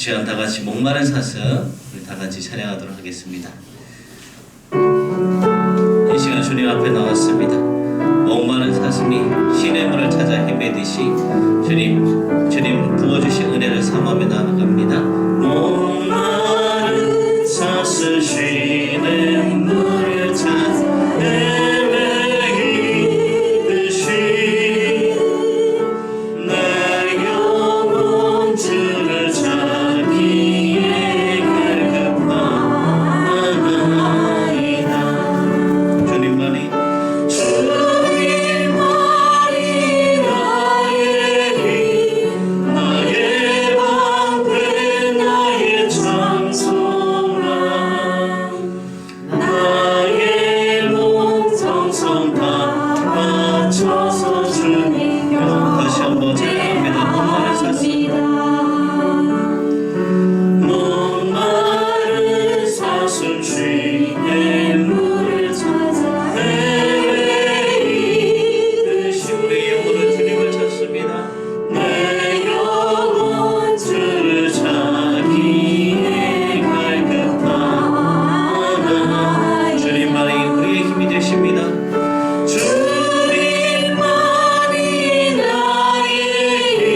시간 다 같이 목마른 사슴 우리 다 같이 찬양하도록 하겠습니다. 이 시간 주님 앞에 나왔습니다. 목마른 사슴이 시냇물을 찾아 헤매듯이 주님 부어주신 은혜를 삼으며 나아갑니다. 목마른 사슴 시냇물을 찾아 헤매듯이 내 영혼 주를 찾기에 갈급하나이다. 주님만이 다시 한번 찬양합니다. 목마른 사슴 목마른 사슴 시냇물을 찾아 헤매듯이 우리 영혼은 주님을 찾습니다. 내 영혼 주를 찾기에 갈급하나 주님만이 우리의 힘이 되십니다. 주님만이 나의 힘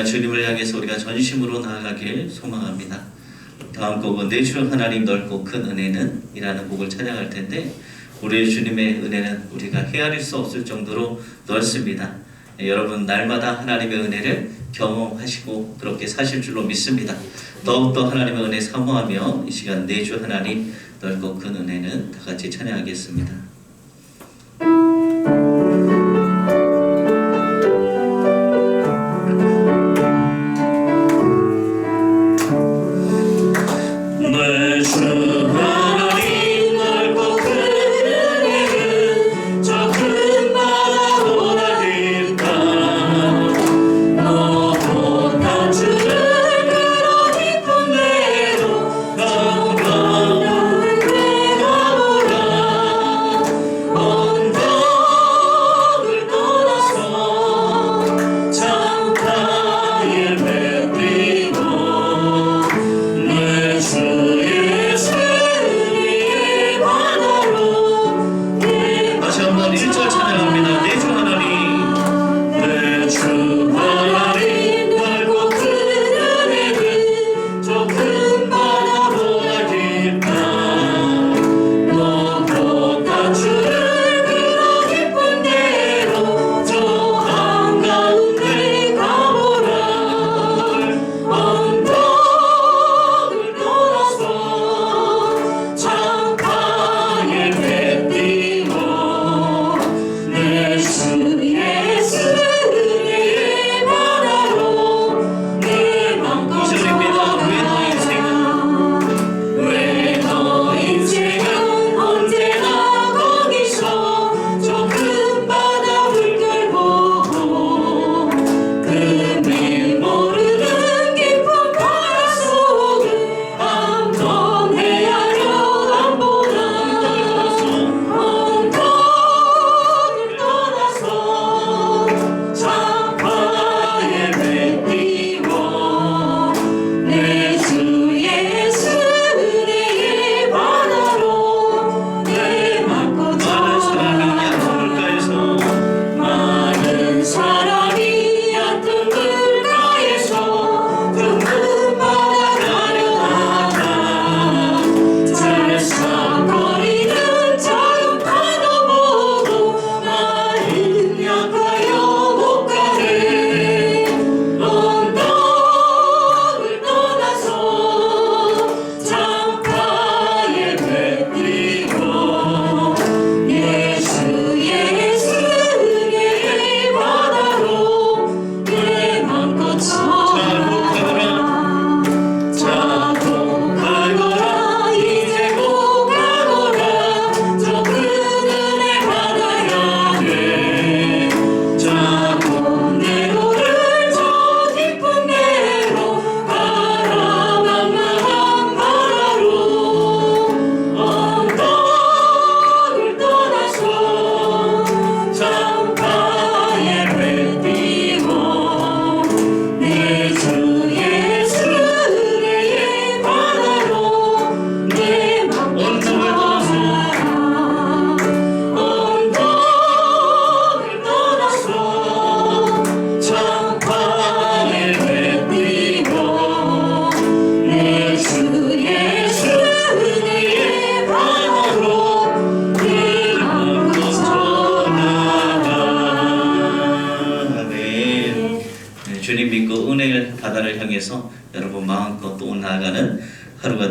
주님을 향해서 우리가 전심으로 나아가길 소망합니다. 다음 곡은 내 주 하나님 넓고 큰 은혜는 이라는 곡을 찬양할 텐데 우리 주님의 은혜는 우리가 헤아릴 수 없을 정도로 넓습니다. 여러분 날마다 하나님의 은혜를 경험하시고 그렇게 사실 줄로 믿습니다. 더욱더 하나님의 은혜 사모하며 이 시간 내 주 하나님 넓고 큰 은혜는 다 같이 찬양하겠습니다.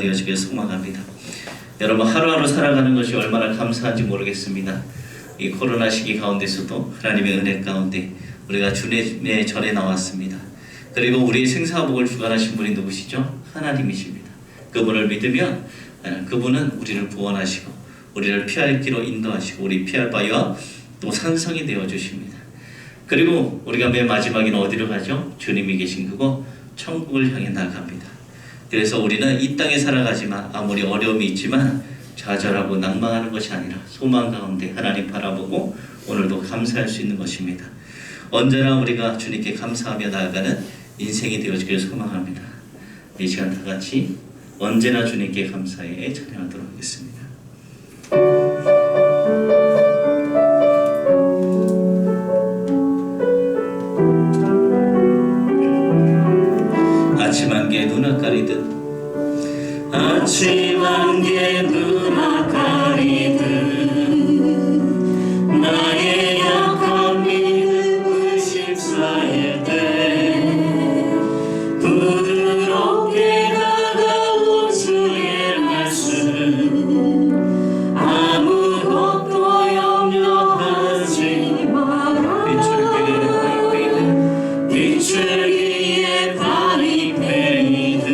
되어지길 소망합니다. 여러분 하루하루 살아가는 것이 얼마나 감사한지 모르겠습니다. 이 코로나 시기 가운데서도 하나님의 은혜 가운데 우리가 주님의 절에 나왔습니다. 그리고 우리의 생사복을 주관하신 분이 누구시죠? 하나님이십니다. 그분을 믿으면 그분은 우리를 구원하시고 우리를 피할 길로 인도하시고 우리 피할 바위와 또 산성이 되어 주십니다. 그리고 우리가 맨 마지막에는 어디로 가죠? 주님이 계신 그곳 천국을 향해 나갑니다. 그래서 우리는 이 땅에 살아가지만 아무리 어려움이 있지만 좌절하고 낭망하는 것이 아니라 소망 가운데 하나님 바라보고 오늘도 감사할 수 있는 것입니다. 언제나 우리가 주님께 감사하며 나아가는 인생이 되어지길 소망합니다. 이 시간 다 같이 언제나 주님께 감사해 찬양하도록 하겠습니다. 아침 안개 눈 가리듯 아침 안개 눈 가리듯 나의 약한 믿음을 식사할 때 부드럽게 다가온 주의 말씀 아무것도 염려하지 마라 빗줄기에 발이 베이듯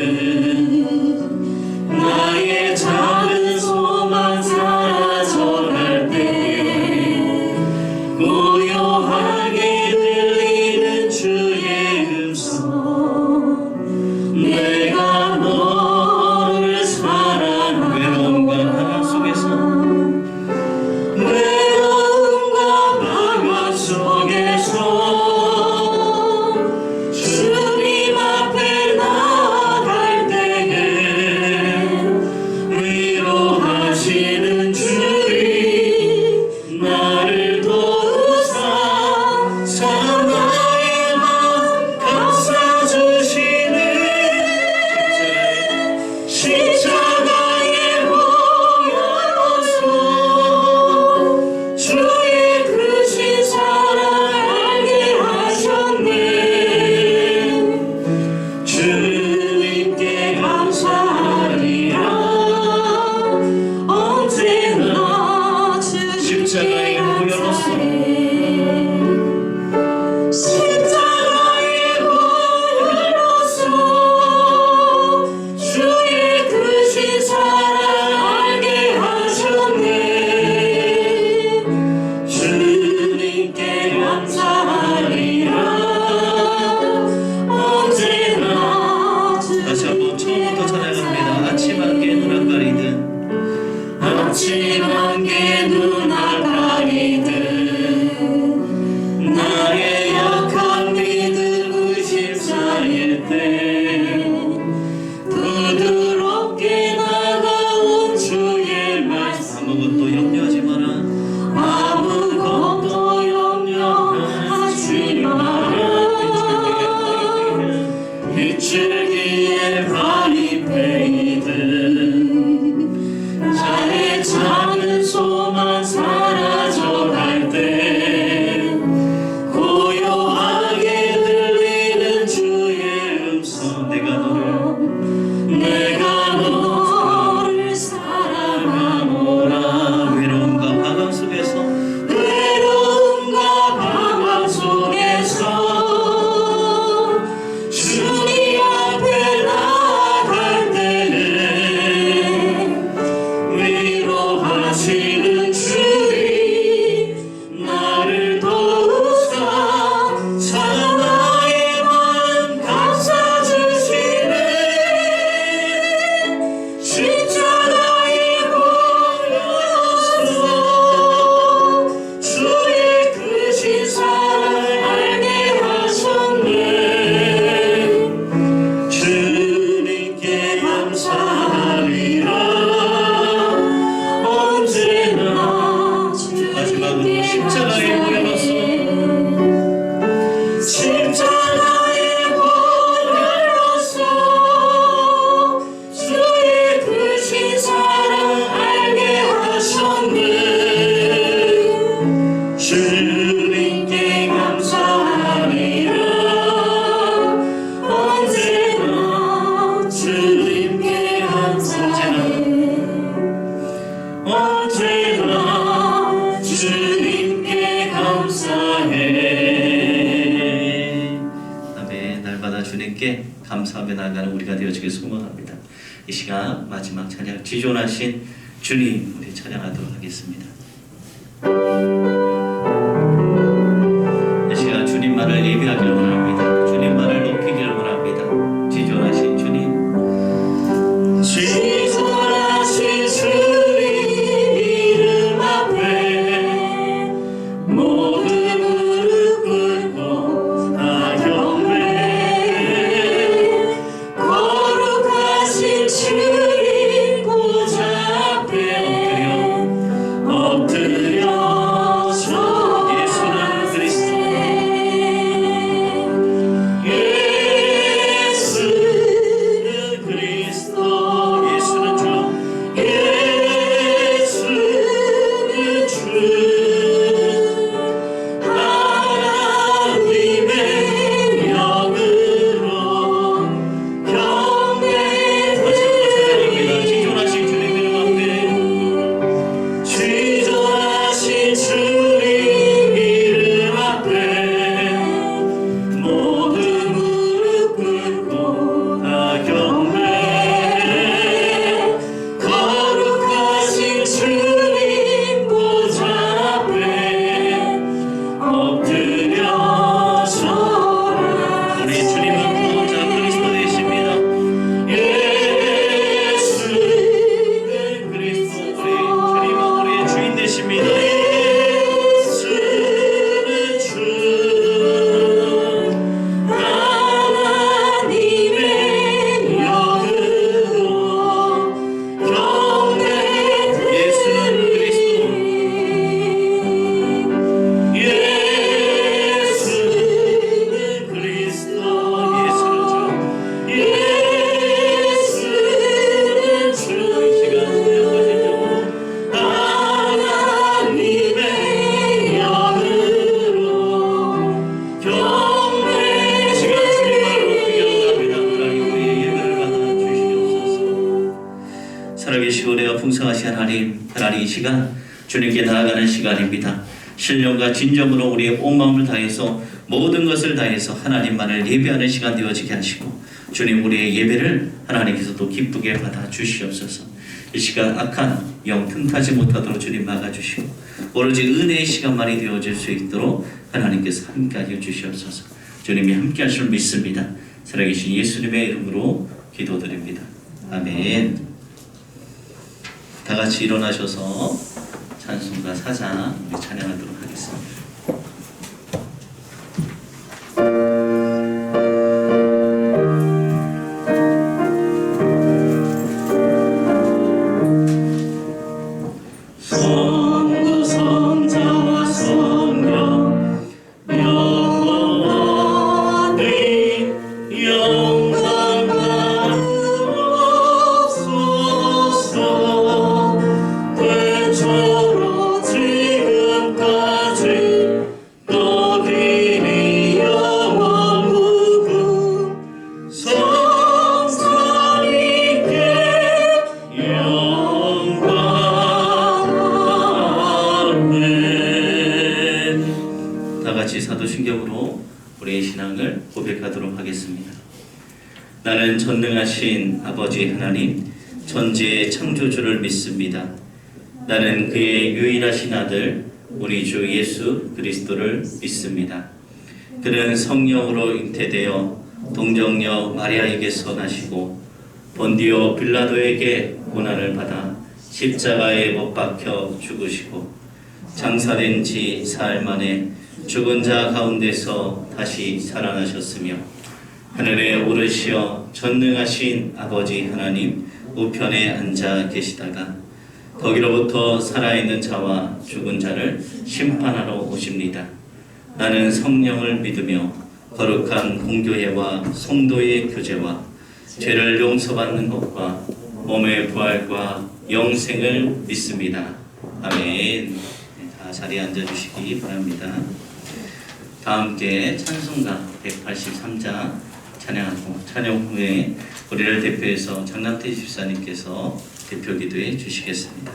나의 작은 소망 사라져갈 때 고요하게 들리는 주의 음성 내가 너를 사랑하노라 감사하며 나아가는 우리가 되어지길 소망합니다. 이 시간 마지막 찬양 지존하신 주님 우리 찬양하도록 하겠습니다. 이 시간 주님만을 예배하기를 원합니다. 주님만을 높이기를 원합니다. 지존하신 주님, 지존하신 주님 이름 앞에 모든 무릎 꿇고 다 경배, 거룩하신 주님 보좌 앞에 엎드려서 예수는 그리스도, 예수는 그리스도, 예수는 주, 예수는 주, 하나님의 영으로 다시 한번 찬양합니다. 경배드립니다. 지존하신 주님 이름 앞에 지존하신 주님 이름 앞에 모든 무릎 꿇고 다 경배, 거룩하신 주님 보좌 앞에 엎드려서 우리 주님은 구원자 그리스도 되십니다. 예수는 그리스도 우리 주님은 우리의 주인 되십니다. 예수는 주, 하나님의 영으로 경배드립니다. 예수는 그리스도, 예수는 그리스도, 예수는 주. 예수는 주, 시간 선명하신 영으로 하나님의 영으로 시간 주님만을 높이기를 경배드립니다. 원합니다. 하나님 우리의 예배를 받아 주시옵소서. 살아계시고 내가 풍성하신 하나님 이 시간 주님께 나아가는 시간입니다. 신령과 진정으로 우리의 온 마음을 다해서 모든 것을 다해서 하나님만을 예배하는 시간 되어지게 하시고 주님 우리의 예배를 하나님께서 또 기쁘게 받아 주시옵소서. 이 시간 악한 영 틈타지 못하도록 주님 막아주시고 오로지 은혜의 시간만이 되어질 수 있도록 하나님께서 함께하여 주시옵소서. 주님이 함께하실 줄 믿습니다. 살아계신 예수님의 이름으로 기도드립니다. 아멘. 다 같이 일어나셔서 찬송가 4장 우리 찬양하도록 하겠습니다. 성부 성자와 성령 영원히 영광 받으옵소서. 태초로 지금까지 너희의 영원 무궁 성삼위께 영광. 다 같이 사도신경으로 우리의 신앙을 고백하도록 하겠습니다. 나는 전능하신 아버지 하나님 전지의 창조주를 믿습니다. 나는 그의 유일하신 아들 우리 주 예수 그리스도를 믿습니다. 그는 성령으로 잉태되어 동정녀 마리아에게서 나시고 본디오 빌라도에게 고난을 받아 십자가에 못 박혀 죽으시고 장사된 지 사흘 만에 죽은 자 가운데서 다시 살아나셨으며 하늘에 오르시어 전능하신 아버지 하나님 우편에 앉아 계시다가 거기로부터 살아있는 자와 죽은 자를 심판하러 오십니다. 나는 성령을 믿으며 거룩한 공교회와 성도의 교제와 죄를 용서받는 것과 몸의 부활과 영생을 믿습니다. 아멘. 다 자리에 앉아주시기 바랍니다. 다 함께 찬송가 183장 찬양하고 찬양 후에 우리를 대표해서 장남태 집사님께서 대표 기도해 주시겠습니다.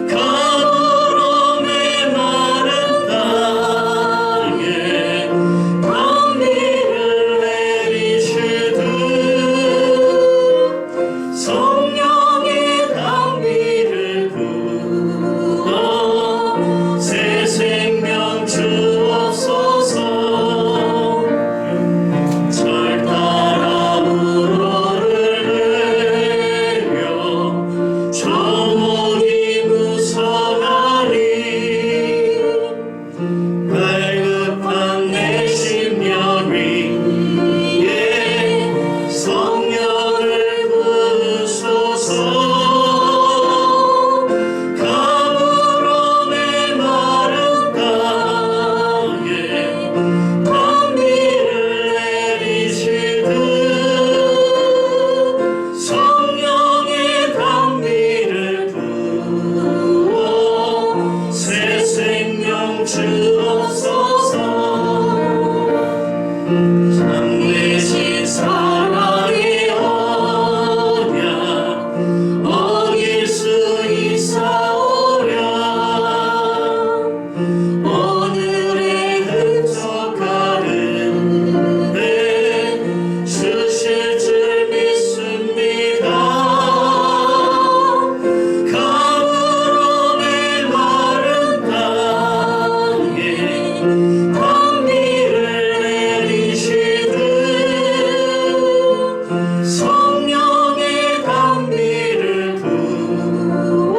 가물어 메마른 땅에 단비를 내리시듯 성령의 단비를 부어 새 생명 주옵소서. 절 따라 우러를 내려 조목이 무성하리. 갈급한 내 심령 위에 성령을 부으소서. 가물어 메마른 땅에 단비를 내리시듯 성령의 단비를 부어 새 생명 주옵소서. 참되신 사랑의 언약 어길 수 있사오랴. 오늘의 흡족 가운데 주실 줄 믿습니다. 가물어 메마른 땅에 단비를 내리시듯 성령의 단비를 부어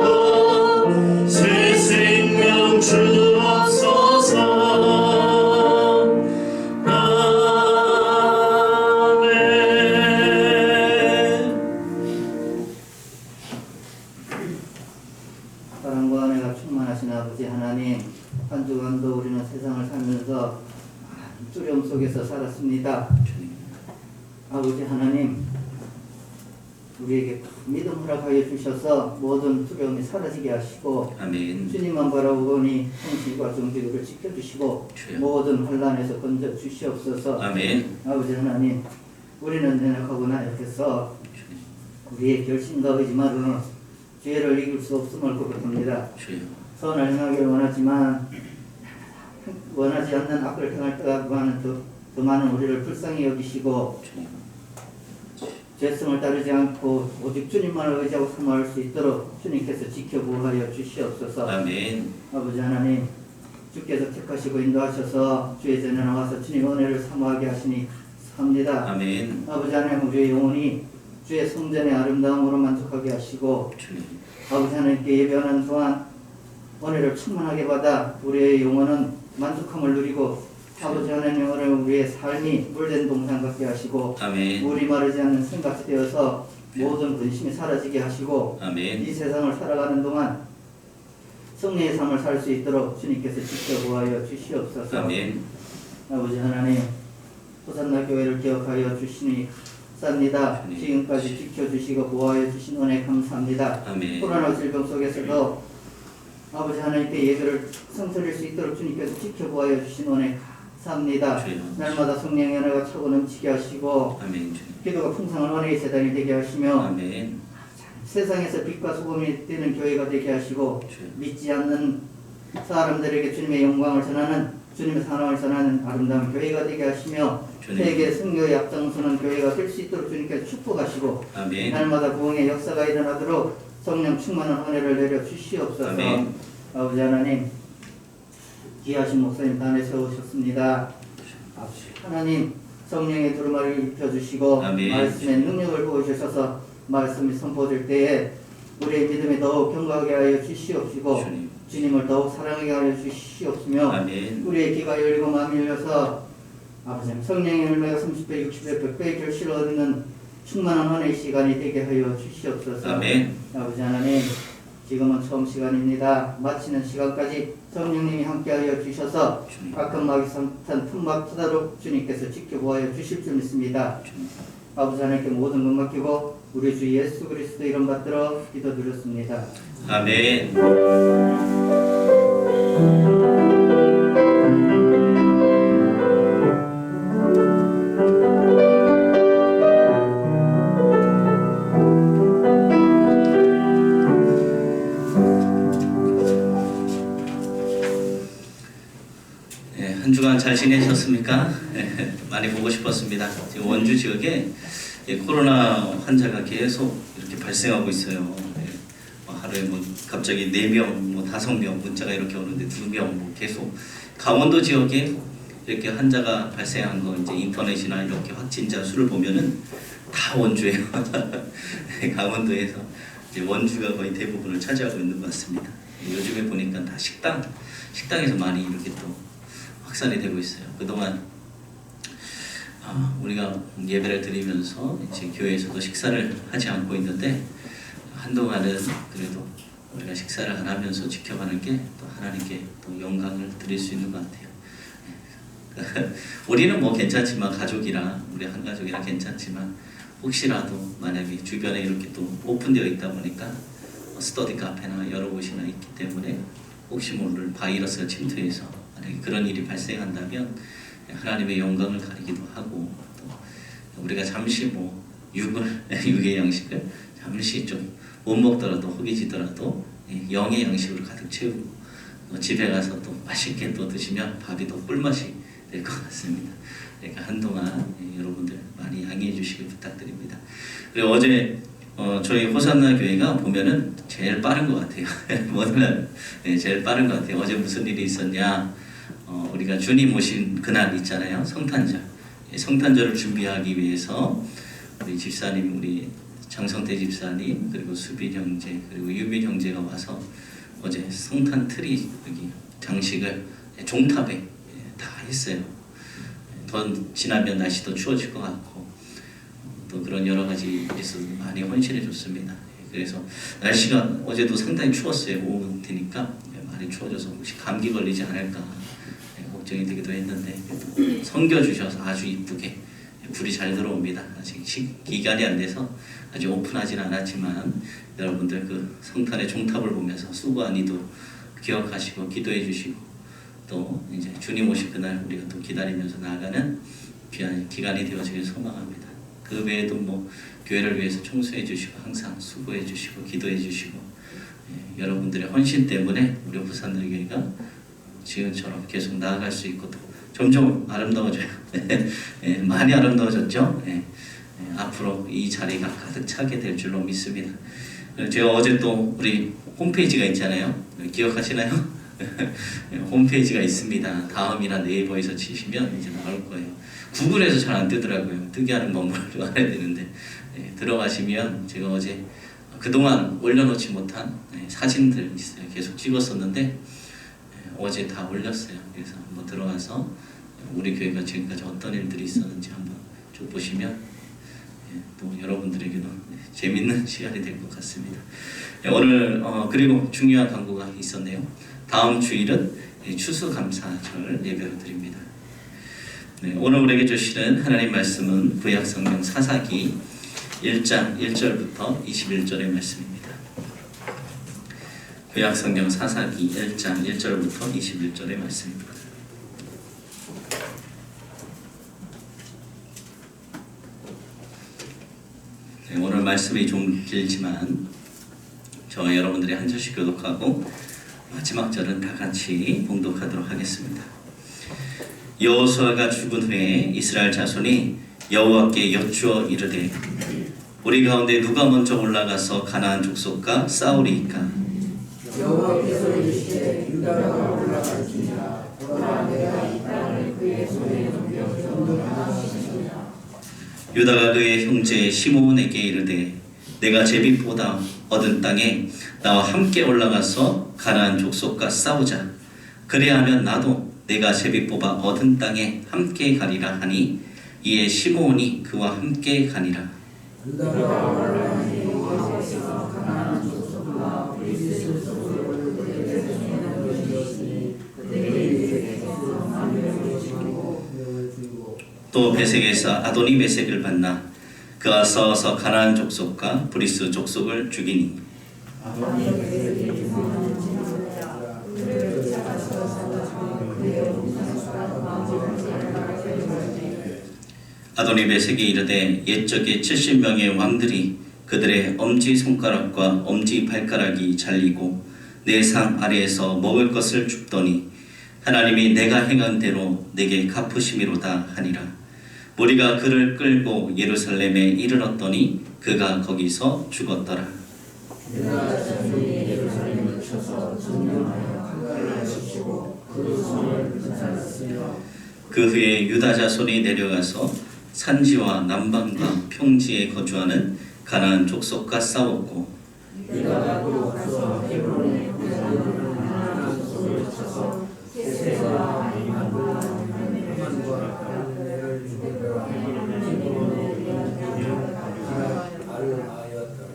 새 생명 주옵소서. 아멘. 사랑과 은혜가 충만하신 아버지 하나님, 한 주간도 우리는 세상을 살면서 두려움 속에서 살았습니다. 아버지 하나님, 우리에게 믿음 허락하여 주셔서 모든 두려움이 사라지게 하시고 아멘. 주님만 바라보니 성실과 정직을 지켜주시고 주여. 모든 환난에서 건져 주시옵소서. 아멘. 아버지 하나님, 우리는 연약하고 나약해서 우리의 결심과 의지만으로는 죄를 이길 수 없음을 고백합니다. 주여. 선을 행하기를 원하지만 원하지 않는 악을 행할 때가 더 많은 우리를 불쌍히 여기시고 주님. 죄성을 따르지 않고 오직 주님만을 의지하고 사모할 수 있도록 주님께서 지켜보하여 주시옵소서. 아멘. 아버지 하나님, 주께서 택하시고 인도하셔서 주의 전에 나와서 주님 은혜를 사모하게 하시니 삽니다. 아멘. 아버지 하나님, 우리의 영혼이 주의 성전의 아름다움으로 만족하게 하시고 주님. 아버지 하나님께 예배하는 동안 은혜를 충만하게 받아 우리의 영혼은 만족함을 누리고 아버지 하나님, 오늘 우리의 삶이 물된 동산 같게 하시고 아멘. 물이 마르지 않는 생같이 되어서 모든 근심이 사라지게 하시고 아멘. 이 세상을 살아가는 동안 승리의 삶을 살 수 있도록 주님께서 지켜보아여 주시옵소서. 아멘. 아버지 하나님, 호산나 교회를 기억하여 주시니 쌉니다. 주님. 지금까지 지켜주시고 보호하여 주신 은혜 감사합니다. 아멘. 코로나 질병 속에서도 아버지 하나님께 예배를 성설할 수 있도록 주님께서 지켜보아여 주신 은혜 감사합니다. 주여. 날마다 성령의 은혜가 차고 넘치게 하시고 아멘. 주님. 기도가 풍성한 은혜의 재단이 되게 하시며 아멘. 세상에서 빛과 소금이 되는 교회가 되게 하시고 주여. 믿지 않는 사람들에게 주님의 영광을 전하는 주님의 사랑을 전하는 아름다운 교회가 되게 하시며 주님. 세계 선교에 앞장서는 교회가 될 수 있도록 주님께서 축복하시고 아멘. 날마다 부흥의 역사가 일어나도록 성령 충만한 은혜를 내려 주시옵소서. 아멘. 아버지 하나님, 귀하신 목사님 단에 세우셨습니다. 하나님, 성령의 두루마리를 입혀주시고 아멘. 말씀의 능력을 보여주셔서 말씀이 선포될 때에 우리의 믿음이 더욱 견고하게 하여 주시옵시고 주님. 주님을 더욱 사랑하게 하여 주시옵시며 아멘. 우리의 귀가 열리고 마음이 열려서 아버지 성령의 열매가 30배, 60배, 100배의 결실을 얻는 충만한 은혜의 시간이 되게 하여 주시옵소서. 아멘. 아버지 하나님, 지금은 처음 시간입니다. 마치는 시간까지 성령님이 함께하여 주셔서 주님. 악한 마귀 산탄 틈막 트도록 주님께서 지켜보아여 주실 줄 믿습니다. 주님. 아버지 하나님께 모든 것 맡기고 우리 주 예수 그리스도 이름 받들어 기도드렸습니다. 아멘. 주간 잘 지내셨습니까? 많이 보고 싶었습니다. 지금 원주 지역에 코로나 환자가 계속 이렇게 발생하고 있어요. 하루에 뭐 갑자기 4명, 뭐 5명 문자가 이렇게 오는데 2명 뭐 계속 강원도 지역에 이렇게 환자가 발생한 거 이제 인터넷이나 이렇게 확진자 수를 보면은 다 원주예요. 강원도에서 이제 원주가 거의 대부분을 차지하고 있는 것 같습니다. 요즘에 보니까 다 식당에서 많이 이렇게 또 확산이 되고 있어요. 그동안 우리가 예배를 드리면서 이제 교회에서도 식사를 하지 않고 있는데 한동안은 그래도 우리가 식사를 안 하면서 지켜가는 게 또 하나님께 또 영광을 드릴 수 있는 것 같아요. 우리는 뭐 괜찮지만 가족이랑 우리 한 가족이랑 괜찮지만 혹시라도 만약에 주변에 이렇게 또 오픈되어 있다 보니까 스터디 카페나 여러 곳이나 있기 때문에 혹시 모를 바이러스가 침투해서 만약에 그런 일이 발생한다면 하나님의 영광을 가리기도 하고 또 우리가 잠시 뭐 육의 양식을 잠시 좀 못 먹더라도 허기지더라도 영의 양식으로 가득 채우고 집에 가서 또 맛있게 또 드시면 밥이 더 꿀맛이 될 것 같습니다. 그러니까 한동안 여러분들 많이 양해해 주시길 부탁드립니다. 그리고 어제 저희 호산나 교회가 보면은 제일 빠른 것 같아요. 오늘 제일 빠른 것 같아요. 어제 무슨 일이 있었냐? 우리가 주님 오신 그날 있잖아요. 성탄절. 성탄절을 준비하기 위해서 우리 집사님, 우리 장성태 집사님, 그리고 수빈 형제, 그리고 유빈 형제가 와서 어제 성탄 트리 여기 장식을 종탑에 다 했어요. 더 지나면 날씨도 추워질 것 같고 또 그런 여러 가지 일에서 많이 헌신해 줬습니다. 그래서 날씨가 어제도 상당히 추웠어요. 오후 되니까 많이 추워져서 혹시 감기 걸리지 않을까 걱정이 되기도 했는데 섬겨주셔서 아주 이쁘게 불이 잘 들어옵니다. 아직 기간이 안 돼서 아직 오픈하진 않았지만 여러분들 그 성탄의 종탑을 보면서 수고한 이도 기억하시고 기도해 주시고 또 이제 주님 오실 그날 우리가 또 기다리면서 나아가는 귀한 기간이 되어지길 소망합니다. 그 외에도 뭐 교회를 위해서 청소해 주시고 항상 수고해 주시고 기도해 주시고 여러분들의 헌신 때문에 우리 부산들 교회가 지금처럼 계속 나아갈 수 있고 또 점점 아름다워져요. 많이 아름다워졌죠. 앞으로 이 자리가 가득 차게 될 줄로 믿습니다. 제가 어제 또 우리 홈페이지가 있잖아요. 기억하시나요? 홈페이지가 있습니다. 다음이나 네이버에서 치시면 이제 나올 거예요. 구글에서 잘 안 뜨더라고요. 뜨게 하는 방법을 알아야 되는데 들어가시면 제가 어제 그동안 올려놓지 못한 사진들 있어요. 계속 찍었었는데 어제 다 올렸어요. 그래서 한번 들어가서 우리 교회가 지금까지 어떤 일들이 있었는지 한번 쭉 보시면 또 여러분들에게도 재밌는 시간이 될 것 같습니다. 오늘 그리고 중요한 광고가 있었네요. 다음 주일은 추수감사절 예배를 드립니다. 오늘 우리에게 주시는 하나님 말씀은 구약성경 사사기 1장 1절부터 21절의 말씀입니다. 구약성경 사사기 1장 1절부터 21절의 말씀입니다. 오늘 말씀이 좀 길지만 저와 여러분들이 한 절씩 교독하고 마지막 절은 다 같이 봉독하도록 하겠습니다. 여호수아가 죽은 후에 이스라엘 자손이 여호와께 여쭈어 이르되 우리 가운데 누가 먼저 올라가서 가나안 족속과 싸우리이까? 여호와께서 이르시되 유다가 올라갈지니라 그러나 내가 이 땅을 그의 손에 넘겨 전도하시리라. 유다가 그의 형제 시므온에게 이르되 내가 제비보다 얻은 땅에 나와 함께 올라가서 가나안 족속과 싸우자. 그리하면 나도 내가 제비 뽑아 얻은 땅에 함께 가리라 하니 이에 시므온이 그와 함께 가니라. 유다가 올라가니 여호와께서 가나안 족속과 브리스 족속을 그들에게 주시니 그들에게서 만명을 주고 또 베색에서 아도니 베색을 만나 그가 싸워서 가나안 족속과 브리스 족속을 죽이니 아도니 베색이 이르되 옛적에 70명의 왕들이 그들의 엄지손가락과 엄지발가락이 잘리고 내 상 아래에서 먹을 것을 줍더니 하나님이 내가 행한 대로 내게 갚으심이로다 하니라. 무리가 그를 끌고 예루살렘에 이르렀더니 그가 거기서 죽었더라. 유다 자손이 예루살렘을 쳐서 점령하여 강가를 치고 그 성을 불살랐으며 그 후에 유다 자손이 내려가서 산지와 남방과 평지에 거주하는 가나안 족속과 싸웠고 유다가 또 가서 헤브론에 구성을 하나 족속을 쳐서 세세와 아이만과 하만과 갈레를 죽이고 헤브론에 아르하였더라.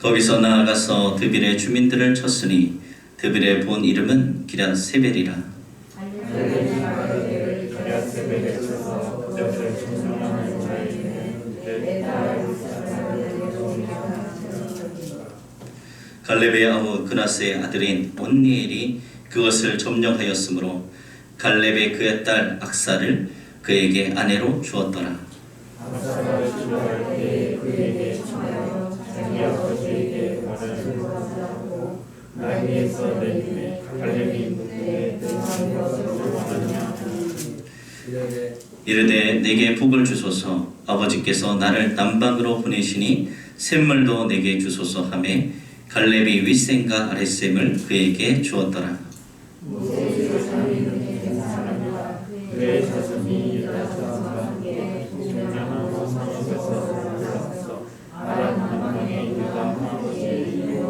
거기서 나아가서 드빌의 주민들을 쳤으니 드빌의 본 이름은 기랴세벨이라. 갈렙의 아우 그나스의 아들인 온니엘이 그것을 점령하였으므로 갈렙의 그의 딸 악사를 그에게 아내로 주었더라. 악사가 출발할 때에 그에게 청하여 자기 아버지에게 말을 물어보고 나이에서 내림에 갈렙이 묻되 등한 것을 원하냐 이르되 내게 복을 주소서. 아버지께서 나를 남방으로 보내시니 샘물도 내게 주소서 하매 갈렙이 윗샘과 아랫샘을 그에게 주었더라. 그의 자손이 유다 자손과 함께 동명하고 성읍에서 올라가서 아람 한방의 유다 황제에 이르고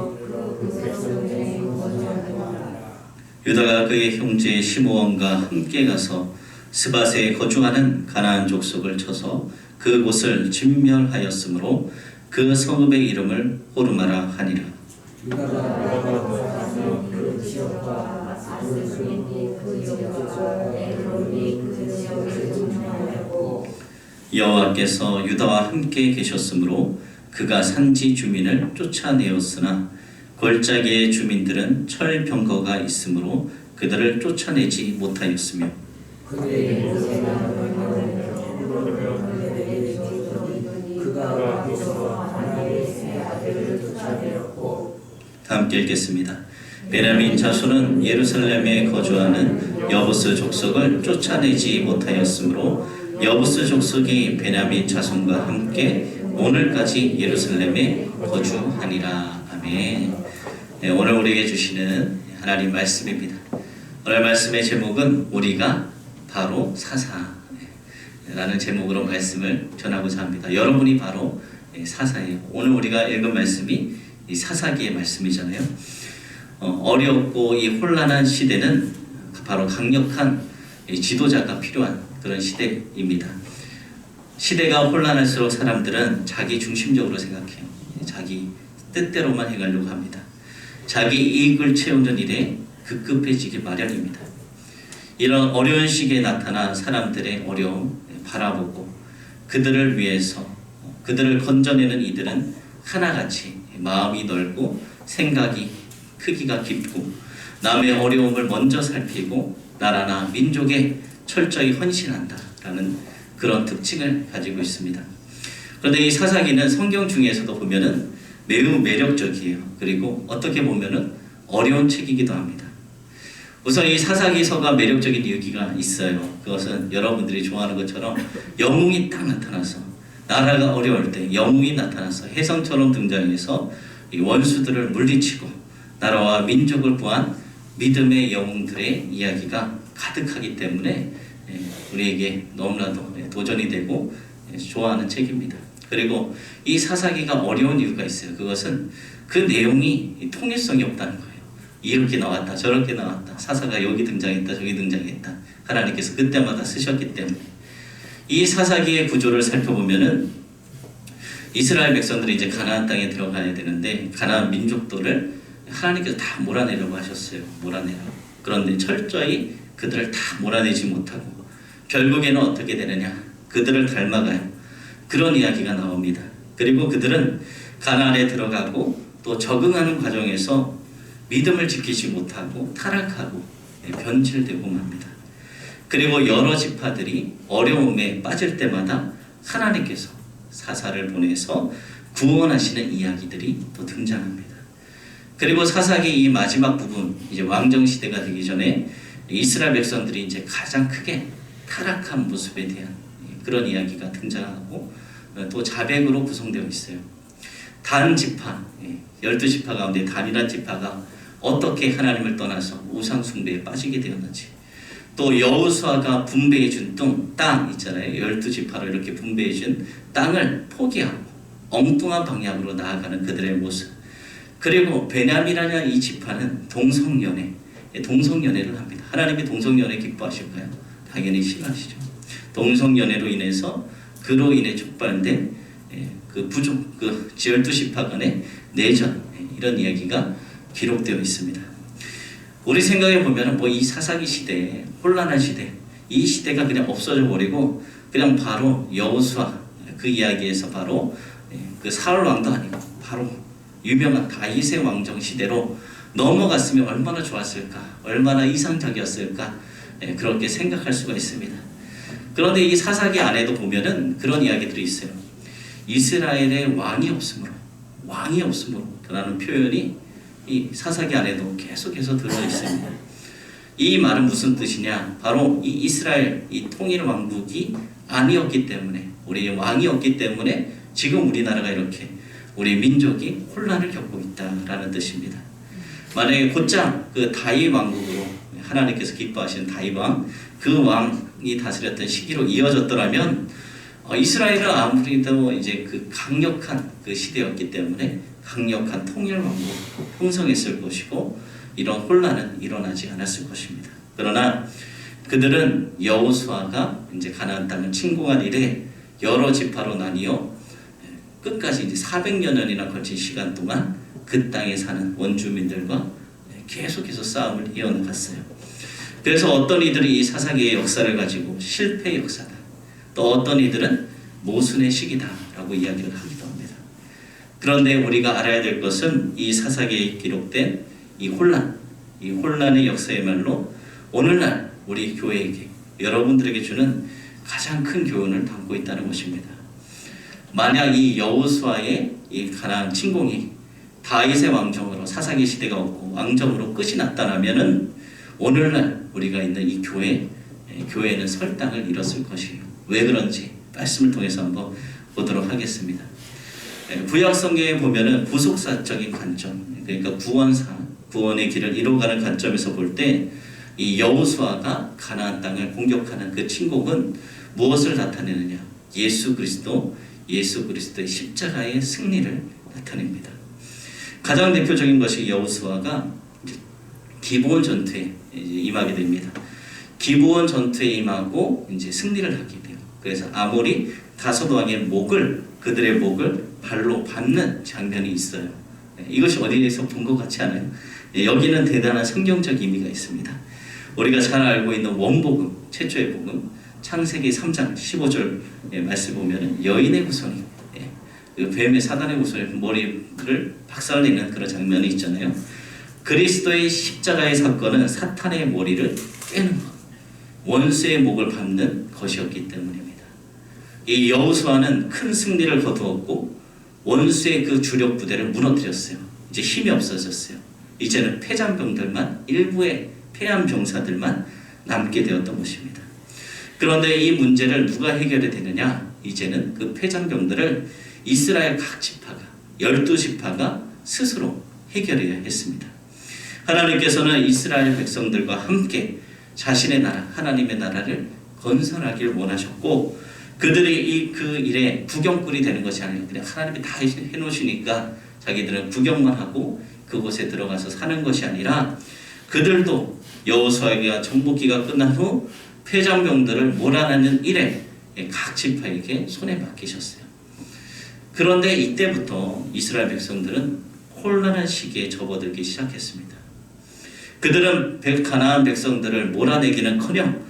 그 백성들이 거주하더라. 유다가 그의 형제 시므온과 함께 가서 스밧에 거주하는 가나안 족속을 쳐서 그곳을 진멸하였으므로 그 성읍의 이름을 호르마라 하니라. 유다가 가서 그 지역과 아스스민이 그 지역과 에브론이 그 지역을 점령하였고 여호와께서 유다와 함께 계셨으므로 그가 산지 주민을 쫓아내었으나 골짜기의 주민들은 철병거가 있으므로 그들을 쫓아내지 못하였으며 그들의 모세가 그가 거기서 하나님의 아들을 쫓아내었고 다 함께 읽겠습니다. 베냐민 자손은 예루살렘에 거주하는 여부스 족속을 쫓아내지 못하였으므로 여부스 족속이 베냐민 자손과 함께 오늘까지 예루살렘에 거주하니라. 아멘. 네, 오늘 우리에게 주시는 하나님 말씀입니다. 오늘 말씀의 제목은 우리가 바로 사사라는 제목으로 말씀을 전하고자 합니다. 여러분이 바로 사사예요. 오늘 우리가 읽은 말씀이 이 사사기의 말씀이잖아요. 어렵고 이 혼란한 시대는 바로 강력한 지도자가 필요한 그런 시대입니다. 시대가 혼란할수록 사람들은 자기 중심적으로 생각해요. 자기 뜻대로만 해가려고 합니다. 자기 이익을 채우는 일에 급급해지기 마련입니다. 이런 어려운 시기에 나타난 사람들의 어려움 바라보고 그들을 위해서 그들을 건져내는 이들은 하나같이 마음이 넓고 생각이 크기가 깊고 남의 어려움을 먼저 살피고 나라나 민족에 철저히 헌신한다라는 그런 특징을 가지고 있습니다. 그런데 이 사사기는 성경 중에서도 보면은 매우 매력적이에요. 그리고 어떻게 보면은 어려운 책이기도 합니다. 우선 이 사사기서가 매력적인 이유가 있어요. 그것은 여러분들이 좋아하는 것처럼 영웅이 딱 나타나서 나라가 어려울 때 영웅이 나타나서 혜성처럼 등장해서 이 원수들을 물리치고 나라와 민족을 구한 믿음의 영웅들의 이야기가 가득하기 때문에 우리에게 너무나도 도전이 되고 좋아하는 책입니다. 그리고 이 사사기가 어려운 이유가 있어요. 그것은 그 내용이 통일성이 없다는 거예요. 이렇게 나왔다 저렇게 나왔다 사사가 여기 등장했다 저기 등장했다 하나님께서 그때마다 쓰셨기 때문에 이 사사기의 구조를 살펴보면은 이스라엘 백성들이 이제 가나안 땅에 들어가야 되는데 가나안 민족들을 하나님께서 다 몰아내려고 하셨어요. 몰아내라고. 그런데 철저히 그들을 다 몰아내지 못하고 결국에는 어떻게 되느냐 그들을 닮아가요. 그런 이야기가 나옵니다. 그리고 그들은 가나안에 들어가고 또 적응하는 과정에서 믿음을 지키지 못하고 타락하고 변질되고 맙니다. 그리고 여러 지파들이 어려움에 빠질 때마다 하나님께서 사사를 보내서 구원하시는 이야기들이 또 등장합니다. 그리고 사사기 이 마지막 부분 이제 왕정 시대가 되기 전에 이스라엘 백성들이 이제 가장 크게 타락한 모습에 대한 그런 이야기가 등장하고 또 자백으로 구성되어 있어요. 단 지파, 12지파 가운데 단이란 지파가 어떻게 하나님을 떠나서 우상 숭배에 빠지게 되었는지, 또 여호수아가 분배해준 땅 있잖아요. 12지파로 이렇게 분배해준 땅을 포기하고 엉뚱한 방향으로 나아가는 그들의 모습, 그리고 베냐민이라는 이 지파는 동성연애를 합니다. 하나님이 동성연애 기뻐하실까요? 당연히 싫어하시죠. 동성연애로 인해서 그로 인해 촉발된 그 부족, 그 12지파 간의 내전, 이런 이야기가 기록되어 있습니다. 우리 생각해 보면 이 사사기 시대에, 혼란한 시대, 이 시대가 그냥 없어져 버리고 그냥 바로 여호수아 그 이야기에서 바로 그 사울 왕도 아니고 바로 유명한 다윗의 왕정 시대로 넘어갔으면 얼마나 좋았을까, 얼마나 이상적이었을까, 그렇게 생각할 수가 있습니다. 그런데 이 사사기 안에도 보면은 그런 이야기들이 있어요. 이스라엘의 왕이 없으므로 라는 표현이 이 사사기 안에도 계속해서 들어 있습니다. 이 말은 무슨 뜻이냐? 바로 이 이스라엘 이 통일 왕국이 아니었기 때문에, 우리의 왕이 없기 때문에 지금 우리나라가 이렇게 우리 민족이 혼란을 겪고 있다라는 뜻입니다. 만약에 곧장 그 다윗 왕국으로 하나님께서 기뻐하시는 다윗 왕, 그 왕이 다스렸던 시기로 이어졌더라면 이스라엘은 아무래도 이제 그 강력한 그 시대였기 때문에 강력한 통일 왕국 형성했을 것이고 이런 혼란은 일어나지 않았을 것입니다. 그러나 그들은 여호수아가 이제 가나안 땅을 침공한 이래 여러 지파로 나뉘어 끝까지 이제 400년이나 걸친 시간 동안 그 땅에 사는 원주민들과 계속해서 싸움을 이어나갔어요. 그래서 어떤 이들이 이 사사기의 역사를 가지고 실패의 역사다, 또 어떤 이들은 모순의 시기다라고 이야기를 하기도 합니다. 그런데 우리가 알아야 될 것은 이 사사기에 기록된 이 혼란의 역사야말로 오늘날 우리 교회에게, 여러분들에게 주는 가장 큰 교훈을 담고 있다는 것입니다. 만약 이 여호수아의 이 가나안 침공이 다윗의 왕정으로 사사기 시대가 없고 왕정으로 끝이 났다면은 오늘날 우리가 있는 이 교회는 설당을 잃었을 것이에요. 왜 그런지 말씀을 통해서 한번 보도록 하겠습니다. 구약 성경에 보면은 구속사적인 관점, 그러니까 구원의 길을 이뤄가는 관점에서 볼 때 이 여호수아가 가나안 땅을 공격하는 그 침공은 무엇을 나타내느냐? 예수 그리스도의 십자가의 승리를 나타냅니다. 가장 대표적인 것이 여호수아가 기브온 전투에 임하게 됩니다. 기브온 전투에 임하고 이제 승리를 하게 돼요. 그래서 아모리 다섯 왕의 그들의 목을 발로 밟는 장면이 있어요. 이것이 어디에서 본 것 같지 않아요? 여기는 대단한 성경적 의미가 있습니다. 우리가 잘 알고 있는 원복음, 최초의 복음, 창세기 3장 15절 말씀 보면은 여인의 후손이, 그 뱀의 사단의 후손의 머리를 박살내는 그런 장면이 있잖아요. 그리스도의 십자가의 사건은 사탄의 머리를 꿰는 것, 원수의 목을 밟는 것이었기 때문입니다. 이 여호수아는 큰 승리를 거두었고 원수의 그 주력 부대를 무너뜨렸어요. 이제 힘이 없어졌어요. 이제는 패잔병들만, 일부의 패한 병사들만 남게 되었던 것입니다. 그런데 이 문제를 누가 해결해야 되느냐? 이제는 그 패잔병들을 이스라엘 각 지파가, 12지파가 스스로 해결해야 했습니다. 하나님께서는 이스라엘 백성들과 함께 자신의 나라, 하나님의 나라를 건설하길 원하셨고, 그들이 그 일에 구경꾼이 되는 것이 아니라 그냥 하나님이 다 해놓으시니까 자기들은 구경만 하고 그곳에 들어가서 사는 것이 아니라 그들도 여호수아가 정복기가 끝난 후 패잔병들을 몰아내는 일에 각 지파에게 손에 맡기셨어요. 그런데 이때부터 이스라엘 백성들은 혼란한 시기에 접어들기 시작했습니다. 그들은 가나안 백성들을 몰아내기는커녕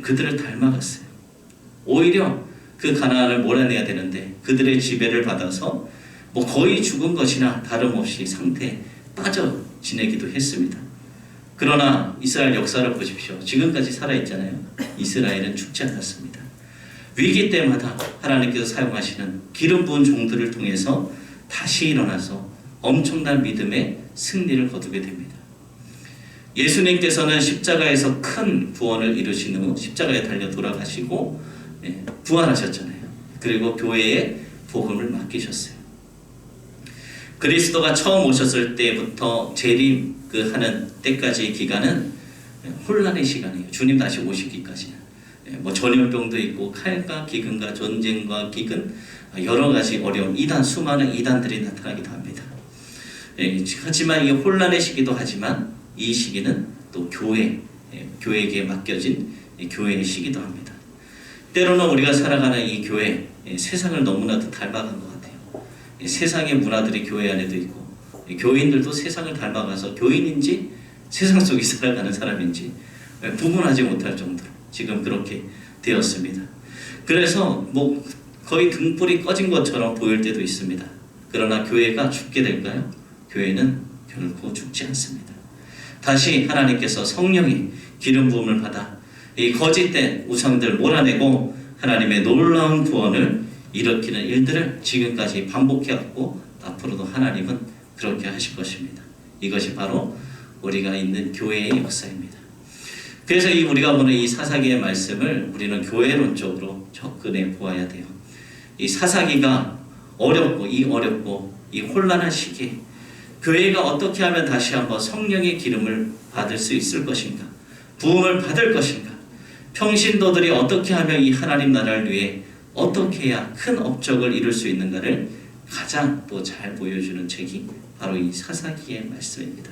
그들을 닮아갔어요. 오히려 그 가나안을 몰아내야 되는데 그들의 지배를 받아서 거의 죽은 것이나 다름없이 상태에 빠져 지내기도 했습니다. 그러나 이스라엘 역사를 보십시오. 지금까지 살아있잖아요. 이스라엘은 죽지 않았습니다. 위기 때마다 하나님께서 사용하시는 기름 부은 종들을 통해서 다시 일어나서 엄청난 믿음의 승리를 거두게 됩니다. 예수님께서는 십자가에서 큰 구원을 이루신 후 십자가에 달려 돌아가시고 부활하셨잖아요. 그리고 교회에 복음을 맡기셨어요. 그리스도가 처음 오셨을 때부터 재림 하는 때까지의 기간은 혼란의 시간이에요. 주님 다시 오시기까지는. 뭐 전염병도 있고 칼과 기근과 전쟁과 기근, 여러 가지 어려움, 수많은 이단들이 나타나기도 합니다. 하지만 이 혼란의 시기도 하지만 이 시기는 또 교회에게 맡겨진 교회의 시기도 합니다. 때로는 우리가 살아가는 이 교회, 세상을 너무나도 닮아간 것 같아요. 세상의 문화들이 교회 안에도 있고, 교인들도 세상을 닮아가서 교인인지 세상 속에 살아가는 사람인지 구분하지 못할 정도로 지금 그렇게 되었습니다. 그래서 뭐 거의 등불이 꺼진 것처럼 보일 때도 있습니다. 그러나 교회가 죽게 될까요? 교회는 결코 죽지 않습니다. 다시 하나님께서 성령의 기름 부음을 받아 이 거짓된 우상들 몰아내고 하나님의 놀라운 구원을 일으키는 일들을 지금까지 반복해왔고 앞으로도 하나님은 그렇게 하실 것입니다. 이것이 바로 우리가 있는 교회의 역사입니다. 그래서 우리가 보는 이 사사기의 말씀을 우리는 교회론적으로 접근해 보아야 돼요. 이 사사기가 어렵고 이 혼란한 시기에 교회가 어떻게 하면 다시 한번 성령의 기름을 받을 수 있을 것인가, 부음을 받을 것인가, 평신도들이 어떻게 하면 이 하나님 나라를 위해 어떻게 해야 큰 업적을 이룰 수 있는가를 가장 또 잘 보여주는 책이 바로 이 사사기의 말씀입니다.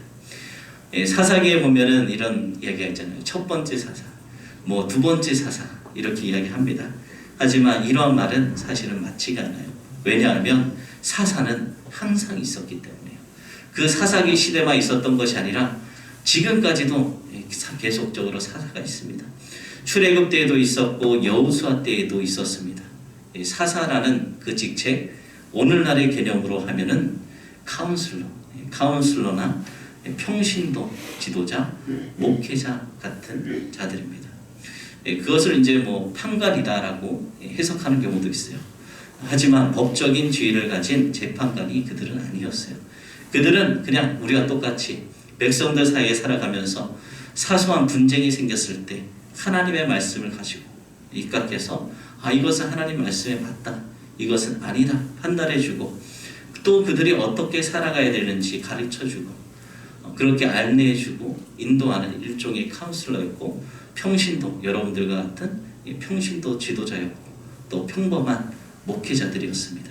사사기에 보면은 이런 이야기가 있잖아요. 첫 번째 사사, 뭐 두 번째 사사 이렇게 이야기합니다. 하지만 이러한 말은 사실은 맞지가 않아요. 왜냐하면 사사는 항상 있었기 때문에요. 그 사사기 시대만 있었던 것이 아니라 지금까지도 계속적으로 사사가 있습니다. 출애굽 때에도 있었고 여호수아 때에도 있었습니다. 사사라는 그 직책, 오늘날의 개념으로 하면은 카운슬러나 평신도 지도자, 목회자 같은 자들입니다. 그것을 이제 뭐 판관이다라고 해석하는 경우도 있어요. 하지만 법적인 지위를 가진 재판관이 그들은 아니었어요. 그들은 그냥 우리가 똑같이 백성들 사이에 살아가면서 사소한 분쟁이 생겼을 때 하나님의 말씀을 가지고 입각해서 이것은 하나님 말씀에 맞다, 이것은 아니다 판단해주고 또 그들이 어떻게 살아가야 되는지 가르쳐주고 그렇게 안내해주고 인도하는 일종의 카운슬러였고, 평신도, 여러분들과 같은 평신도 지도자였고 또 평범한 목회자들이었습니다.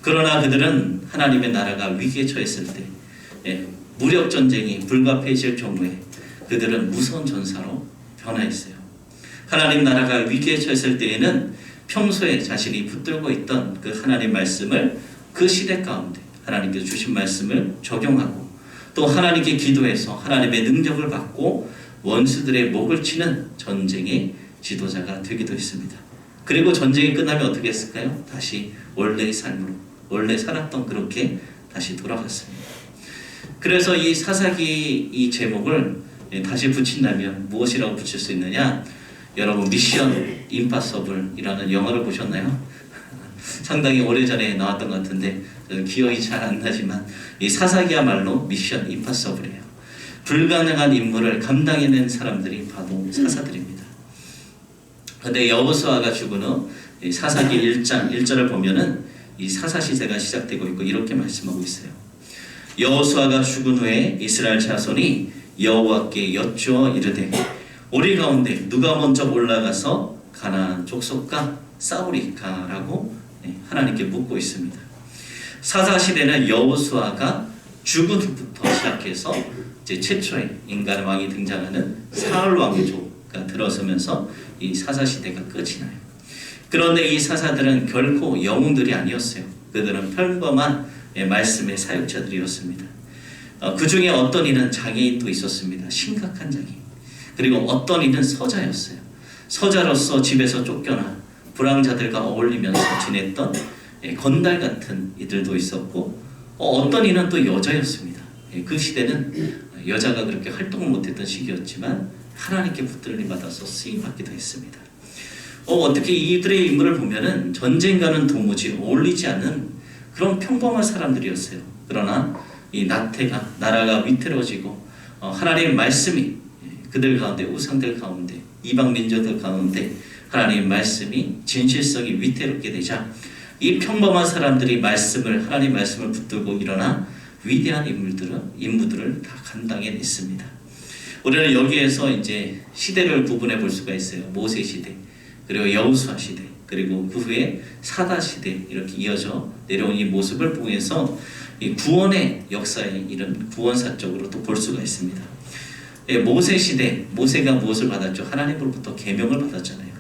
그러나 그들은 하나님의 나라가 위기에 처했을 때 무력 전쟁이 불가피해질 경우에 그들은 무서운 전사로 변화했어요. 하나님 나라가 위기에 처했을 때에는 평소에 자신이 붙들고 있던 그 하나님 말씀을 그 시대 가운데 하나님께서 주신 말씀을 적용하고 또 하나님께 기도해서 하나님의 능력을 받고 원수들의 목을 치는 전쟁의 지도자가 되기도 했습니다. 그리고 전쟁이 끝나면 어떻게 했을까요? 다시 원래의 삶으로, 원래 살았던 그렇게 다시 돌아갔습니다. 그래서 이 사사기 이 제목을 다시 붙인다면 무엇이라고 붙일 수 있느냐? 여러분 미션 임파서블이라는 영화를 보셨나요? 상당히 오래전에 나왔던 것 같은데 기억이 잘 안 나지만 이 사사기야말로 미션 임파서블이에요. 불가능한 임무를 감당해낸 사람들이 바로 사사들입니다. 그런데 여호수아가 죽은 후 사사기 1장 1절을 보면은 이 사사 시대가 시작되고 있고 이렇게 말씀하고 있어요. 여호수아가 죽은 후에 이스라엘 자손이 여호와께 여쭈어 이르되 우리 가운데 누가 먼저 올라가서 가나안 족속과 싸우리까라고 하나님께 묻고 있습니다. 사사 시대는 여호수아가 죽은 후부터 시작해서 이제 최초의 인간 왕이 등장하는 사울 왕조가 들어서면서 이 사사 시대가 끝이 나요. 그런데 이 사사들은 결코 영웅들이 아니었어요. 그들은 평범한 말씀의 사역자들이었습니다. 그 중에 어떤 이는 장애인도 있었습니다. 심각한 장애인. 그리고 어떤 이는 서자였어요. 서자로서 집에서 쫓겨나 불황자들과 어울리면서 지냈던 건달 같은 이들도 있었고 어떤 이는 또 여자였습니다. 그 시대는 여자가 그렇게 활동을 못했던 시기였지만 하나님께 붙들림 받아서 쓰임받기도 했습니다. 어떻게 이들의 인물을 보면은 전쟁과는 도무지 어울리지 않는 그런 평범한 사람들이었어요. 그러나 이 나라가 위태로워지고 하나님의 말씀이 그들 가운데, 우상들 가운데, 이방 민족들 가운데 하나님의 말씀이 진실성이 위태롭게 되자 이 평범한 사람들이 하나님 말씀을 붙들고 일어나 위대한 임무들을 다 감당해냈습니다. 우리는 여기에서 이제 시대를 구분해 볼 수가 있어요. 모세 시대, 그리고 여호수아 시대, 그리고 그 후에 사다 시대, 이렇게 이어져 내려온 이 모습을 통해서 이 구원의 역사에 이른 구원사적으로 또 볼 수가 있습니다. 모세 시대, 모세가 무엇을 받았죠? 하나님으로부터 계명을 받았잖아요.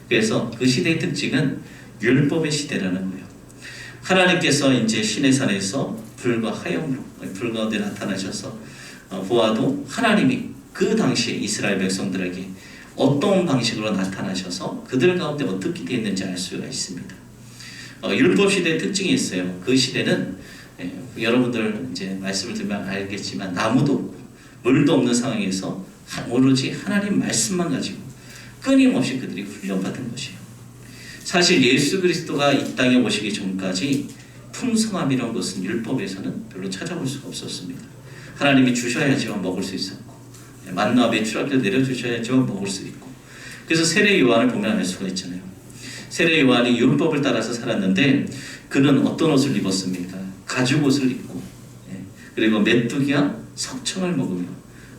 그래서 그 시대의 특징은 율법의 시대라는 거예요. 하나님께서 이제 시내산에서 불과 하염으로 불 가운데 나타나셔서 보아도 하나님이 그 당시에 이스라엘 백성들에게 어떤 방식으로 나타나셔서 그들 가운데 어떻게 되어 있는지 알 수가 있습니다. 율법 시대의 특징이 있어요. 그 시대는 여러분들 이제 말씀을 들으면 알겠지만 나무도 없고 물도 없는 상황에서 오로지 하나님 말씀만 가지고 끊임없이 그들이 훈련받은 것이에요. 사실 예수 그리스도가 이 땅에 오시기 전까지 풍성함이란 것은 율법에서는 별로 찾아볼 수가 없었습니다. 하나님이 주셔야지만 먹을 수 있었고, 만나와 메추라기를 내려주셔야지만 먹을 수 있고, 그래서 세례 요한을 보면 알 수가 있잖아요. 세례 요한이 율법을 따라서 살았는데 그는 어떤 옷을 입었습니까? 가죽 옷을 입고, 그리고 메뚜기와 석청을 먹으며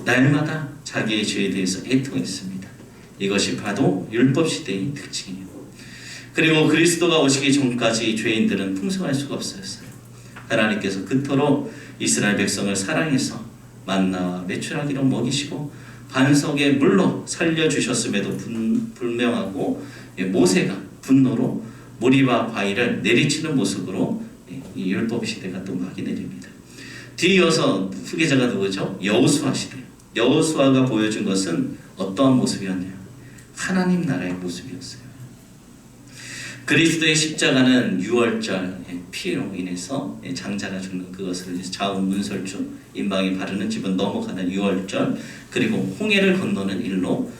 날마다 자기의 죄에 대해서 애통했습니다. 이것이 바로 율법 시대의 특징이에요. 그리고 그리스도가 오시기 전까지 죄인들은 풍성할 수가 없었어요. 하나님께서 그토록 이스라엘 백성을 사랑해서 만나와 메추라기로 먹이시고 반석의 물로 살려주셨음에도 불명하고 모세가 분노로 모리와 바위를 내리치는 모습으로 이 율법 시대가 또 막이 내립니다. 뒤이어서 후계자가 누구죠? 여호수아 시대. 여호수아가 보여준 것은 어떠한 모습이었나요? 하나님 나라의 모습이었어요. 그리스도의 십자가는 유월절 피로 인해서 장자가 죽는 그것을 좌우 문설주 임방이 바르는 집은 넘어가는 유월절, 그리고 홍해를 건너는 일로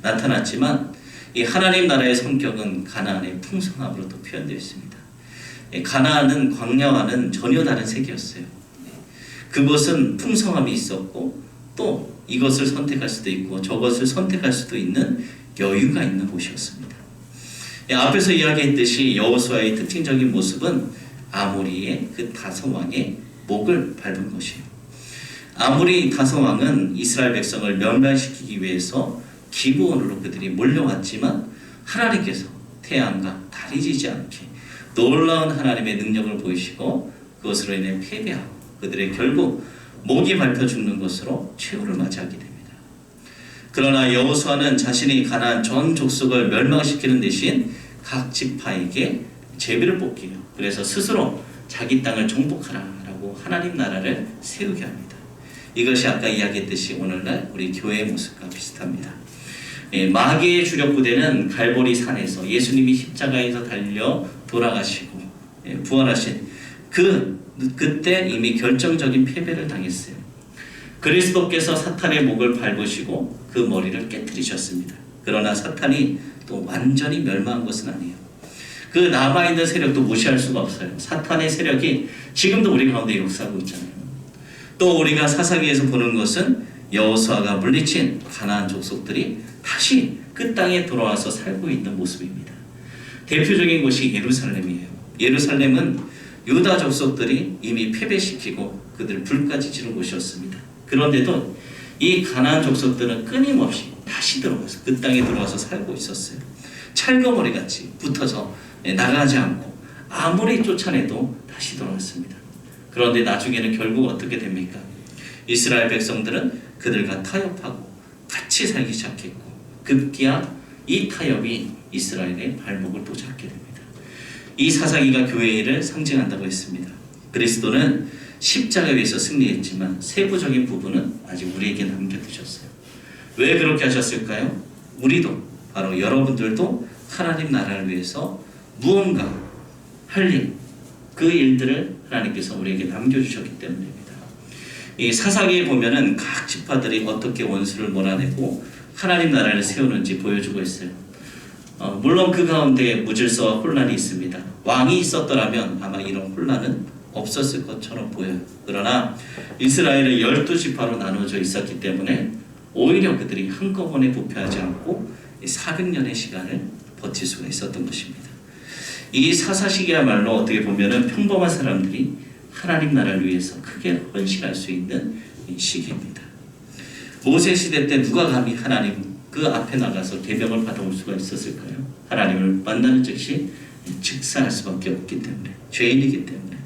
나타났지만 이 하나님 나라의 성격은 가나안의 풍성함으로 또 표현되어 있습니다. 가나안은 광야와는 전혀 다른 세계였어요. 그것은 풍성함이 있었고 또 이것을 선택할 수도 있고 저것을 선택할 수도 있는 여유가 있는 곳이었습니다. 앞에서 이야기했듯이 여호수아의 특징적인 모습은 아모리의 그 다섯왕의 목을 밟은 것이에요. 아모리 다섯왕은 이스라엘 백성을 멸망시키기 위해서 기브온으로 그들이 몰려왔지만 하나님께서 태양과 달이 지지 않게 놀라운 하나님의 능력을 보이시고 그것으로 인해 패배하고 그들의 결국 목이 밟혀 죽는 것으로 최후를 맞이하게 됩니다. 그러나 여호수아는 자신이 가나안 전 족속을 멸망시키는 대신 각 지파에게 제비를 뽑기요. 그래서 스스로 자기 땅을 정복하라라고 하나님 나라를 세우게 합니다. 이것이 아까 이야기했듯이 오늘날 우리 교회의 모습과 비슷합니다. 마귀의 주력 부대는 갈보리 산에서 예수님이 십자가에서 달려 돌아가시고 부활하신 그때 이미 결정적인 패배를 당했어요. 그리스도께서 사탄의 목을 밟으시고 그 머리를 깨뜨리셨습니다. 그러나 사탄이 또 완전히 멸망한 것은 아니에요. 그 남아있는 세력도 무시할 수가 없어요. 사탄의 세력이 지금도 우리 가운데 역사하고 있잖아요. 또 우리가 사사기에서 보는 것은 여호수아가 물리친 가나안 족속들이 다시 그 땅에 돌아와서 살고 있는 모습입니다. 대표적인 곳이 예루살렘이에요. 예루살렘은 유다 족속들이 이미 패배시키고 그들 불까지 지른 곳이었습니다. 그런데도 이 가나안 족속들은 끊임없이 다시 들어와서 그 땅에 들어와서 살고 있었어요. 찰거머리 같이 붙어서 나가지 않고 아무리 쫓아내도 다시 돌아왔습니다. 그런데 나중에는 결국 어떻게 됩니까? 이스라엘 백성들은 그들과 타협하고 같이 살기 시작했고 급기야 이 타협이 이스라엘의 발목을 또 잡게 됩니다. 이 사사기가 교회를 상징한다고 했습니다. 그리스도는 십자가에 의해서 승리했지만 세부적인 부분은 아직 우리에게 남겨두셨어요. 왜 그렇게 하셨을까요? 우리도 바로 여러분들도 하나님 나라를 위해서 무언가 할 일, 그 일들을 하나님께서 우리에게 남겨주셨기 때문입니다. 이 사사기에 보면은 각 지파들이 어떻게 원수를 몰아내고 하나님 나라를 세우는지 보여주고 있어요. 물론 그 가운데 무질서와 혼란이 있습니다. 왕이 있었더라면 아마 이런 혼란은 없었을 것처럼 보여요. 그러나 이스라엘은 12지파로 나누어져 있었기 때문에 오히려 그들이 한꺼번에 부패하지 않고 400년의 시간을 버틸 수가 있었던 것입니다. 이 사사시기야말로 어떻게 보면은 평범한 사람들이 하나님 나라를 위해서 크게 헌신할 수 있는 시기입니다. 모세 시대 때 누가 감히 하나님 그 앞에 나가서 계명을 받아올 수가 있었을까요? 하나님을 만나는 즉시 즉사할 수밖에 없기 때문에, 죄인이기 때문에.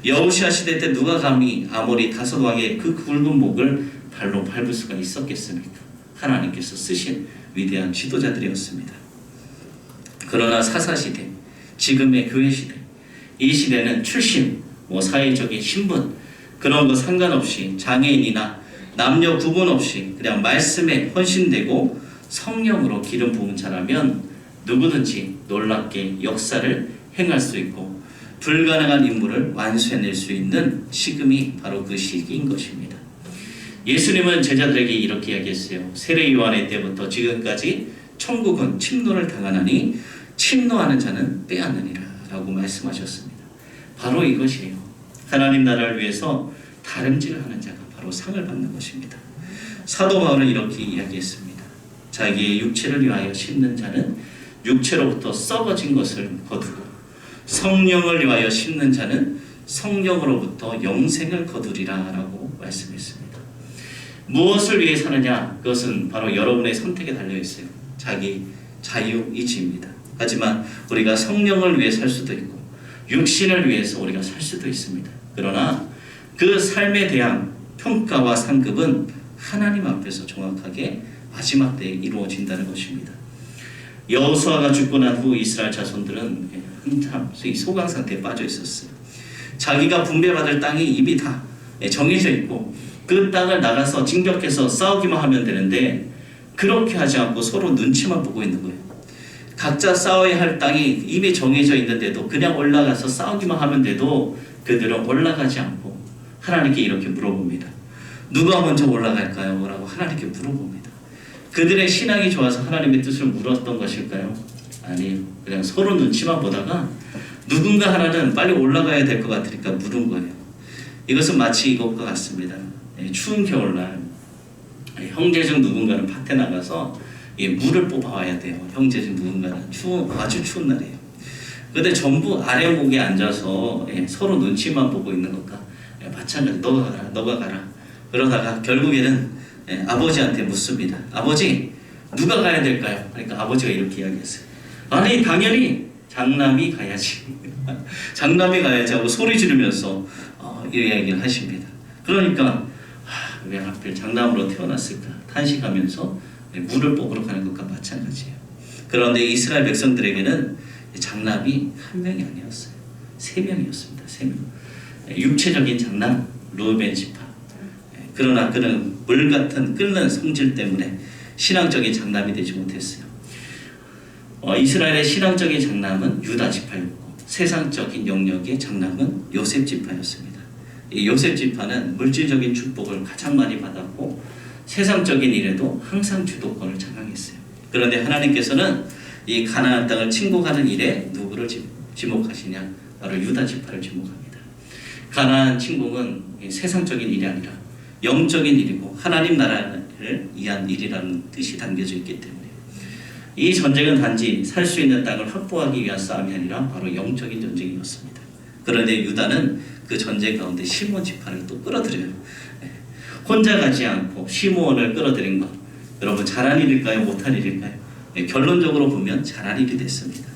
여호시아 시대 때 누가 감히 아모리 다섯 왕의 그 굵은 목을 발로 밟을 수가 있었겠습니까? 하나님께서 쓰신 위대한 지도자들이었습니다. 그러나 사사시대, 지금의 교회 시대, 이 시대는 출신, 사회적인 신분 그런 거 상관없이 장애인이나 남녀 구분 없이 그냥 말씀에 헌신되고 성령으로 기름 부은 자라면 누구든지 놀랍게 역사를 행할 수 있고 불가능한 임무를 완수해낼 수 있는 시금이 바로 그 시기인 것입니다. 예수님은 제자들에게 이렇게 이야기했어요. 세례 요한의 때부터 지금까지 천국은 침노를 당하나니 침노하는 자는 빼앗느니라 라고 말씀하셨습니다. 바로 이것이에요. 하나님 나라를 위해서 다름질하는 자가 바로 상을 받는 것입니다. 사도 바울은 이렇게 이야기했습니다. 자기의 육체를 위하여 심는 자는 육체로부터 썩어진 것을 거두고 성령을 위하여 심는 자는 성령으로부터 영생을 거두리라 라고 말씀했습니다. 무엇을 위해 사느냐? 그것은 바로 여러분의 선택에 달려있어요. 자기 자유의지입니다. 하지만 우리가 성령을 위해 살 수도 있고 육신을 위해서 우리가 살 수도 있습니다. 그러나 그 삶에 대한 평가와 상급은 하나님 앞에서 정확하게 마지막 때에 이루어진다는 것입니다. 여호수아가 죽고 난 후 이스라엘 자손들은 한참 소강 상태에 빠져 있었어요. 자기가 분배받을 땅이 이미 다 정해져 있고 그 땅을 나가서 진격해서 싸우기만 하면 되는데 그렇게 하지 않고 서로 눈치만 보고 있는 거예요. 각자 싸워야 할 땅이 이미 정해져 있는데도 그냥 올라가서 싸우기만 하면 돼도 그들은 올라가지 않고 하나님께 이렇게 물어봅니다. 누가 먼저 올라갈까요? 라고 하나님께 물어봅니다. 그들의 신앙이 좋아서 하나님의 뜻을 물었던 것일까요? 아니에요. 그냥 서로 눈치만 보다가 누군가 하나는 빨리 올라가야 될 것 같으니까 물은 거예요. 이것은 마치 이것과 같습니다. 추운 겨울날 형제 중 누군가는 밭에 나가서 물을 뽑아와야 돼요. 형제 중 누군가는 아주 추운 날이에요. 근데 전부 아래목에 앉아서 서로 눈치만 보고 있는 것과 마찬가지. 너가 가라. 그러다가 결국에는 아버지한테 묻습니다. 아버지, 누가 가야 될까요? 그러니까 아버지가 이렇게 이야기했어요. 아니, 당연히 장남이 가야지. 장남이 가야지 하고 소리 지르면서 이 이야기를 하십니다. 그러니까 왜 하필 장남으로 태어났을까 탄식하면서 물을 뽑으러 가는 것과 마찬가지예요. 그런데 이스라엘 백성들에게는 장남이 한 명이 아니었어요. 3명이었습니다. 3명. 육체적인 장남 르우벤 지파. 그러나 그는 물 같은 끓는 성질 때문에 신앙적인 장남이 되지 못했어요. 이스라엘의 신앙적인 장남은 유다 지파였고 세상적인 영역의 장남은 요셉 지파였습니다. 이 요셉 지파는 물질적인 축복을 가장 많이 받았고 세상적인 일에도 항상 주도권을 장악했어요. 그런데 하나님께서는 이 가나안 땅을 침공하는 일에 누구를 지목하시냐? 바로 유다 지파를 지목합니다. 가나안 침공은 세상적인 일이 아니라 영적인 일이고 하나님 나라를 위한 일이라는 뜻이 담겨져 있기 때문에 이 전쟁은 단지 살 수 있는 땅을 확보하기 위한 싸움이 아니라 바로 영적인 전쟁이었습니다. 그런데 유다는 그 전쟁 가운데 시므온 지파를 또 끌어들여요. 혼자 가지 않고 시므온을 끌어들인 것, 여러분 잘한 일일까요? 못한 일일까요? 결론적으로 보면 잘한 일이 됐습니다.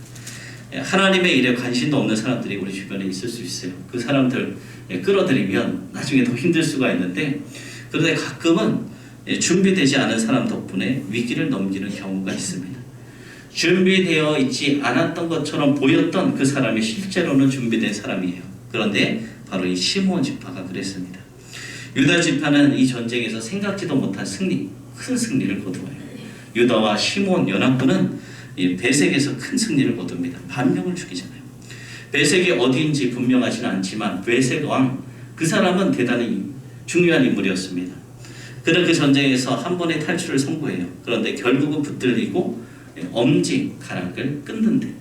하나님의 일에 관심도 없는 사람들이 우리 주변에 있을 수 있어요. 그 사람들 끌어들이면 나중에 더 힘들 수가 있는데 그런데 가끔은 준비되지 않은 사람 덕분에 위기를 넘기는 경우가 있습니다. 준비되어 있지 않았던 것처럼 보였던 그 사람이 실제로는 준비된 사람이에요. 그런데 바로 이 시므온 지파가 그랬습니다. 유다 지파는 이 전쟁에서 생각지도 못한 큰 승리를 거두어요. 유다와 시므온 연합군은 베색에서 큰 승리를 거둡니다. 반명을 죽이잖아요. 베색이 어디인지 분명하지는 않지만 베색 왕, 그 사람은 대단히 중요한 인물이었습니다. 그는 그 전쟁에서 한 번의 탈출을 선고해요. 그런데 결국은 붙들리고 엄지가락을 끊는데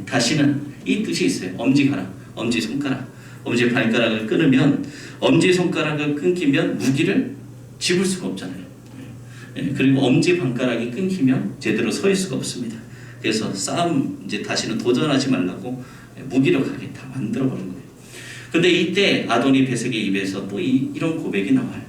다시는 이 뜻이 있어요. 엄지가락, 엄지손가락. 엄지 발가락을 끊으면 엄지 손가락을 끊기면 무기를 집을 수가 없잖아요. 그리고 엄지 발가락이 끊기면 제대로 설 수가 없습니다. 그래서 싸움 이제 다시는 도전하지 말라고 무기력하게 다 만들어버린 거예요. 근데 이때 아도니 베섹의 입에서 또 이런 고백이 나와요.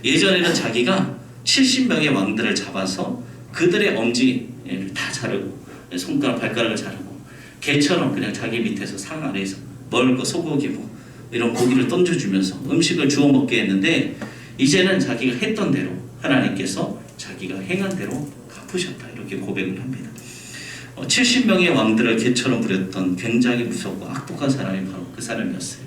예전에는 자기가 70명의 왕들을 잡아서 그들의 엄지를 다 자르고 손가락 발가락을 자르고 개처럼 그냥 자기 밑에서 상 아래에서 먹을 거 소고기 뭐 이런 고기를 던져주면서 음식을 주워 먹게 했는데 이제는 자기가 했던 대로 하나님께서 자기가 행한 대로 갚으셨다 이렇게 고백을 합니다. 70명의 왕들을 개처럼 부렸던 굉장히 무섭고 악독한 사람이 바로 그 사람이었어요.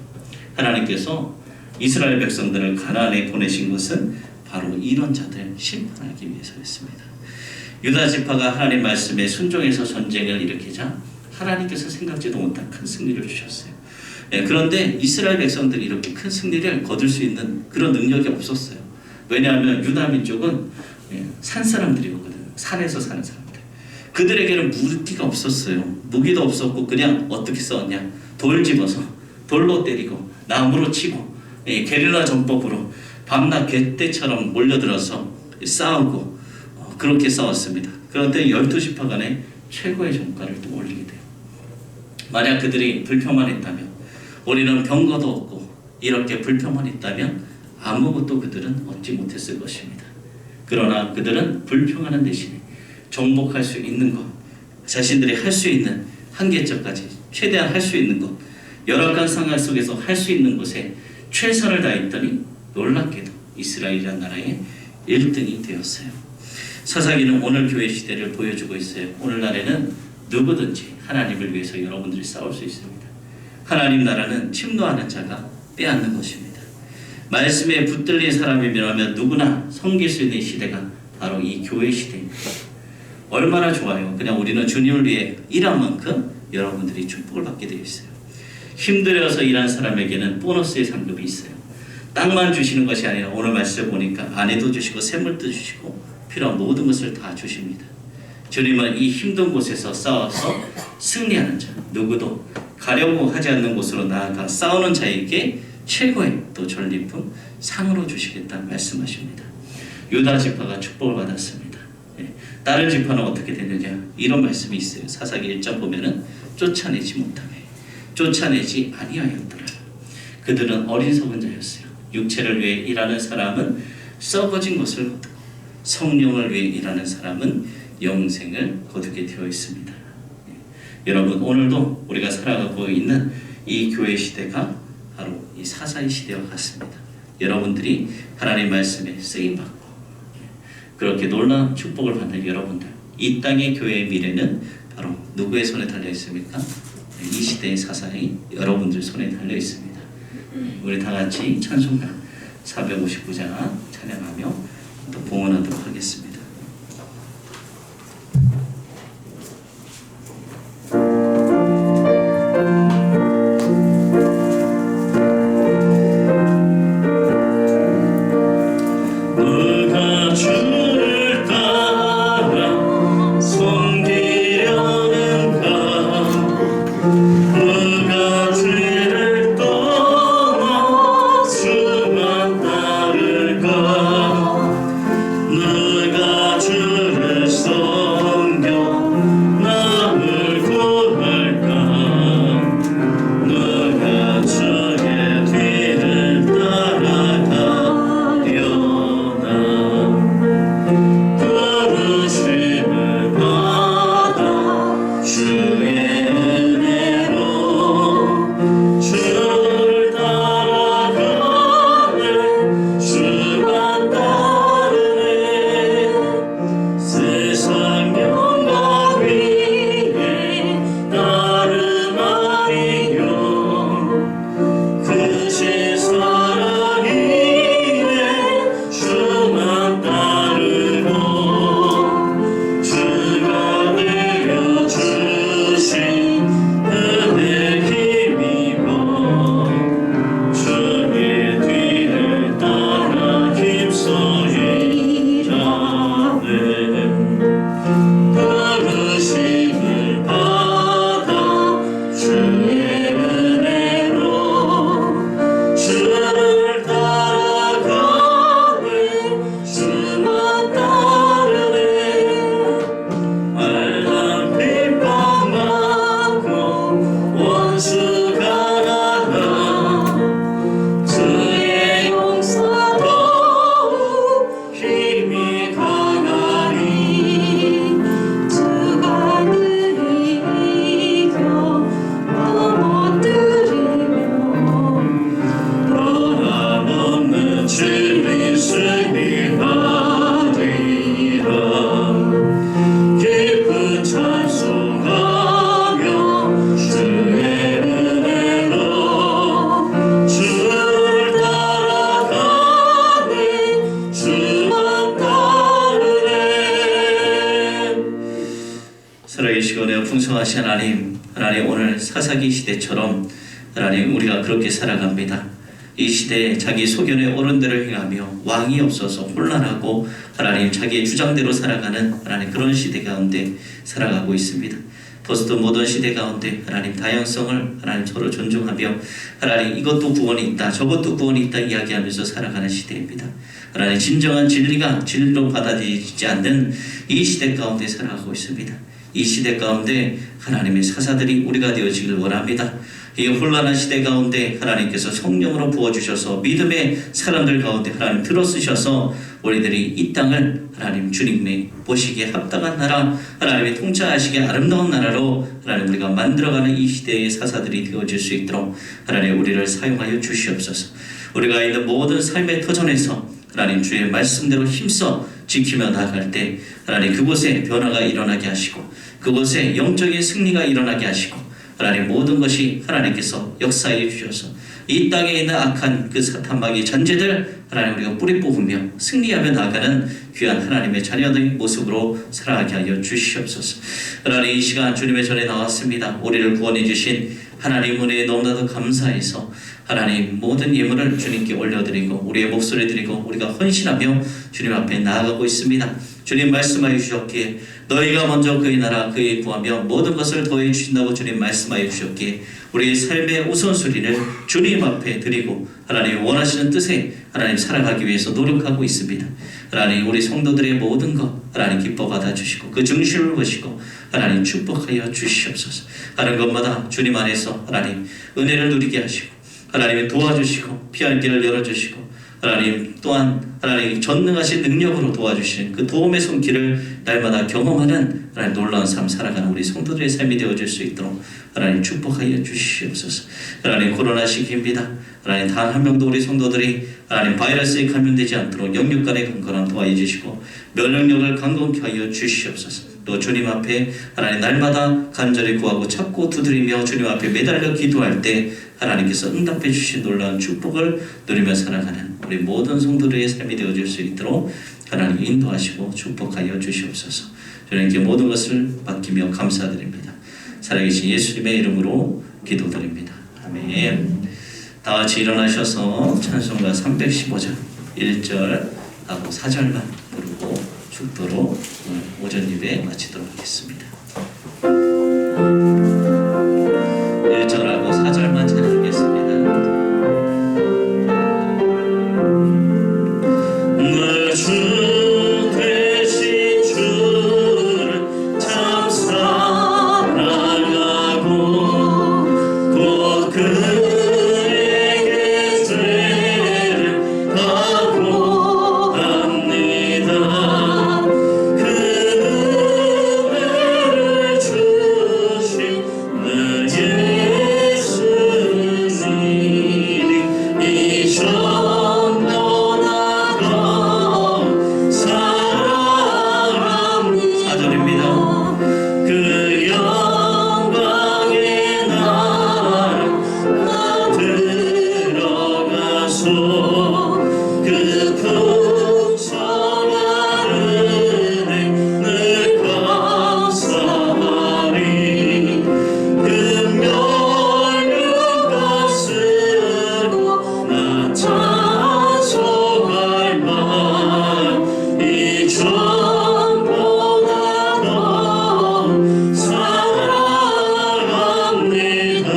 하나님께서 이스라엘 백성들을 가나안에 보내신 것은 바로 이런 자들 심판하기 위해서였습니다. 유다 지파가 하나님 말씀에 순종해서 전쟁을 일으키자 하나님께서 생각지도 못한 큰 승리를 주셨어요. 그런데 이스라엘 백성들이 이렇게 큰 승리를 거둘 수 있는 그런 능력이 없었어요. 왜냐하면 유다 민족은 산 사람들이거든요. 산에서 사는 사람들. 그들에게는 무기가 없었어요. 무기도 없었고 그냥 어떻게 싸웠냐. 돌 집어서 돌로 때리고 나무로 치고 게릴라 전법으로 밤낮 개떼처럼 몰려들어서 싸우고 그렇게 싸웠습니다. 그런데 12지파 간에 최고의 전과를 또 올리게 돼요. 만약 그들이 불평만 했다면 우리는 병거도 없고 이렇게 불평만 했다면 아무것도 그들은 얻지 못했을 것입니다. 그러나 그들은 불평하는 대신에 정복할 수 있는 것, 자신들이 할 수 있는 한계점까지 최대한 할 수 있는 것, 열악한 상황 속에서 할 수 있는 곳에 최선을 다했더니 놀랍게도 이스라엘이라는 나라의 1등이 되었어요. 사사기는 오늘 교회 시대를 보여주고 있어요. 오늘날에는 누구든지 하나님을 위해서 여러분들이 싸울 수 있습니다. 하나님 나라는 침노하는 자가 빼앗는 것입니다. 말씀에 붙들린 사람이면 누구나 섬길 수 있는 시대가 바로 이 교회 시대입니다. 얼마나 좋아요. 그냥 우리는 주님을 위해 일한 만큼 여러분들이 축복을 받게 되어 있어요. 힘들어서 일한 사람에게는 보너스의 상급이 있어요. 땅만 주시는 것이 아니라 오늘 말씀을 보니까 아내도 주시고 샘물도 주시고 필요한 모든 것을 다 주십니다. 주님은 이 힘든 곳에서 싸워서 승리하는 자, 누구도 가려고 하지 않는 곳으로 나아가 싸우는 자에게 최고의 또 전리품 상으로 주시겠다 말씀하십니다. 유다 지파가 축복을 받았습니다. 다른 지파는 어떻게 되느냐 이런 말씀이 있어요. 사사기 1장 보면은 쫓아내지 못하며 쫓아내지 아니하였더라. 그들은 어리석은 자였어요. 육체를 위해 일하는 사람은 썩어진 것을 거두고 성령을 위해 일하는 사람은 영생을 거두게 되어 있습니다. 여러분 오늘도 우리가 살아가고 있는 이 교회 시대가 바로 이 사사의 시대와 같습니다. 여러분들이 하나님 말씀에 쓰임받고 그렇게 놀라운 축복을 받는 여러분들, 이 땅의 교회의 미래는 바로 누구의 손에 달려 있습니까? 이 시대의 사사의 여러분들 손에 달려 있습니다. 우리 다 같이 찬송가 459장 찬양하며 또 봉헌하도록 하겠습니다. 누가 은혜가 풍성하신 하나님, 하나님 오늘 사사기 시대처럼 하나님 우리가 그렇게 살아갑니다. 이 시대에 자기 소견의 어른들을 행하며 왕이 없어서 혼란하고 하나님 자기의 주장대로 살아가는 하나님 그런 시대 가운데 살아가고 있습니다. 포스트 모던 시대 가운데 하나님 다양성을 하나님 서로 존중하며 하나님 이것도 구원이 있다 저것도 구원이 있다 이야기하면서 살아가는 시대입니다. 하나님 진정한 진리가 진리로 받아들이지 않는 이 시대 가운데 살아가고 있습니다. 이 시대 가운데 하나님의 사사들이 우리가 되어지길 원합니다. 이 혼란한 시대 가운데 하나님께서 성령으로 부어주셔서 믿음의 사람들 가운데 하나님 들어쓰셔서 우리들이 이 땅을 하나님 주님의 보시기에 합당한 나라 하나님의 통치하시기에 아름다운 나라로 하나님 우리가 만들어가는 이 시대의 사사들이 되어질 수 있도록 하나님 우리를 사용하여 주시옵소서. 우리가 있는 모든 삶의 터전에서 하나님 주의 말씀대로 힘써 지키며 나아갈 때 하나님 그곳에 변화가 일어나게 하시고 그곳에 영적인 승리가 일어나게 하시고 하나님 모든 것이 하나님께서 역사해 주셔서 이 땅에 있는 악한 그 사탄마귀 잔재들 하나님 우리가 뿌리 뽑으며 승리하며 나아가는 귀한 하나님의 자녀들의 모습으로 살아가게 하여 주시옵소서. 하나님 이 시간 주님의 전에 나왔습니다. 우리를 구원해 주신 하나님 은혜에 너무나도 감사해서 하나님 모든 예물을 주님께 올려드리고 우리의 목소리 드리고 우리가 헌신하며 주님 앞에 나아가고 있습니다. 주님 말씀하여 주셨기에 너희가 먼저 그의 나라 그의 구하며 모든 것을 더해 주신다고 주님 말씀하여 주셨기에 우리의 삶의 우선순위를 주님 앞에 드리고 하나님 원하시는 뜻에 하나님 살아가기 위해서 노력하고 있습니다. 하나님 우리 성도들의 모든 것 하나님 기뻐 받아주시고 그 중심을 보시고 하나님 축복하여 주시옵소서. 하는 것마다 주님 안에서 하나님 은혜를 누리게 하시고 하나님이 도와주시고 피할 길을 열어주시고 하나님 또한 하나님 전능하신 능력으로 도와주시는 그 도움의 손길을 날마다 경험하는 하나님 놀라운 삶 살아가는 우리 성도들의 삶이 되어질 수 있도록 하나님 축복하여 주시옵소서. 하나님 코로나 시기입니다. 하나님 단 한 명도 우리 성도들이 하나님 바이러스에 감염되지 않도록 영육간의 강건함 도와해 주시고 면역력을 강건케 하여 주시옵소서. 또 주님 앞에 하나님 날마다 간절히 구하고 찾고 두드리며 주님 앞에 매달려 기도할 때 하나님께서 응답해 주신 놀라운 축복을 누리며 살아가는 우리 모든 성도들의 삶이 되어질 수 있도록 하나님 인도하시고 축복하여 주시옵소서. 주님께 모든 것을 맡기며 감사드립니다. 살아계신 예수님의 이름으로 기도드립니다. 아멘. 다 같이 일어나셔서 찬송가 315장 1절하고 4절만 부르고 축도로 오전 예배 마치도록 하겠습니다. 1절하고 4절만 찬양하겠습니다. 내 주 되신 주를 참 사랑하고 곧 그에게 죄를 다고 합니다. 그 은혜를 주신 내 예수님이 이전 떠나가 사랑합니다. 4절입니다. 그 영광의 나라 나 들어가서 그 풍성한 은혜 늘 감사하리. 그 멸류관 쓰고 나 찬송할 만 이전보다 더 사랑합니다.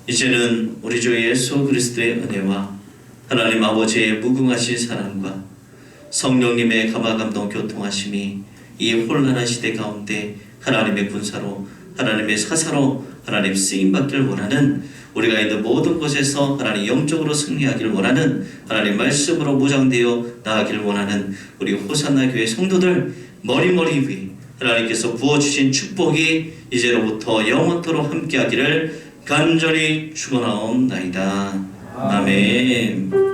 이제는 우리 주 예수 그리스도의 은혜와 하나님 아버지의 무궁하신 사랑과 성령님의 감화감동 교통하심이 이 혼란한 시대 가운데 하나님의 군사로 하나님의 사사로 하나님 쓰임받길 원하는 우리가 있는 모든 곳에서 하나님 영적으로 승리하길 원하는 하나님 말씀으로 무장되어 나아가길 원하는 우리 호산나 교회 성도들 머리머리 위에 하나님께서 부어주신 축복이 이제로부터 영원토록 함께하기를 간절히 축원하옵나이다. 아멘.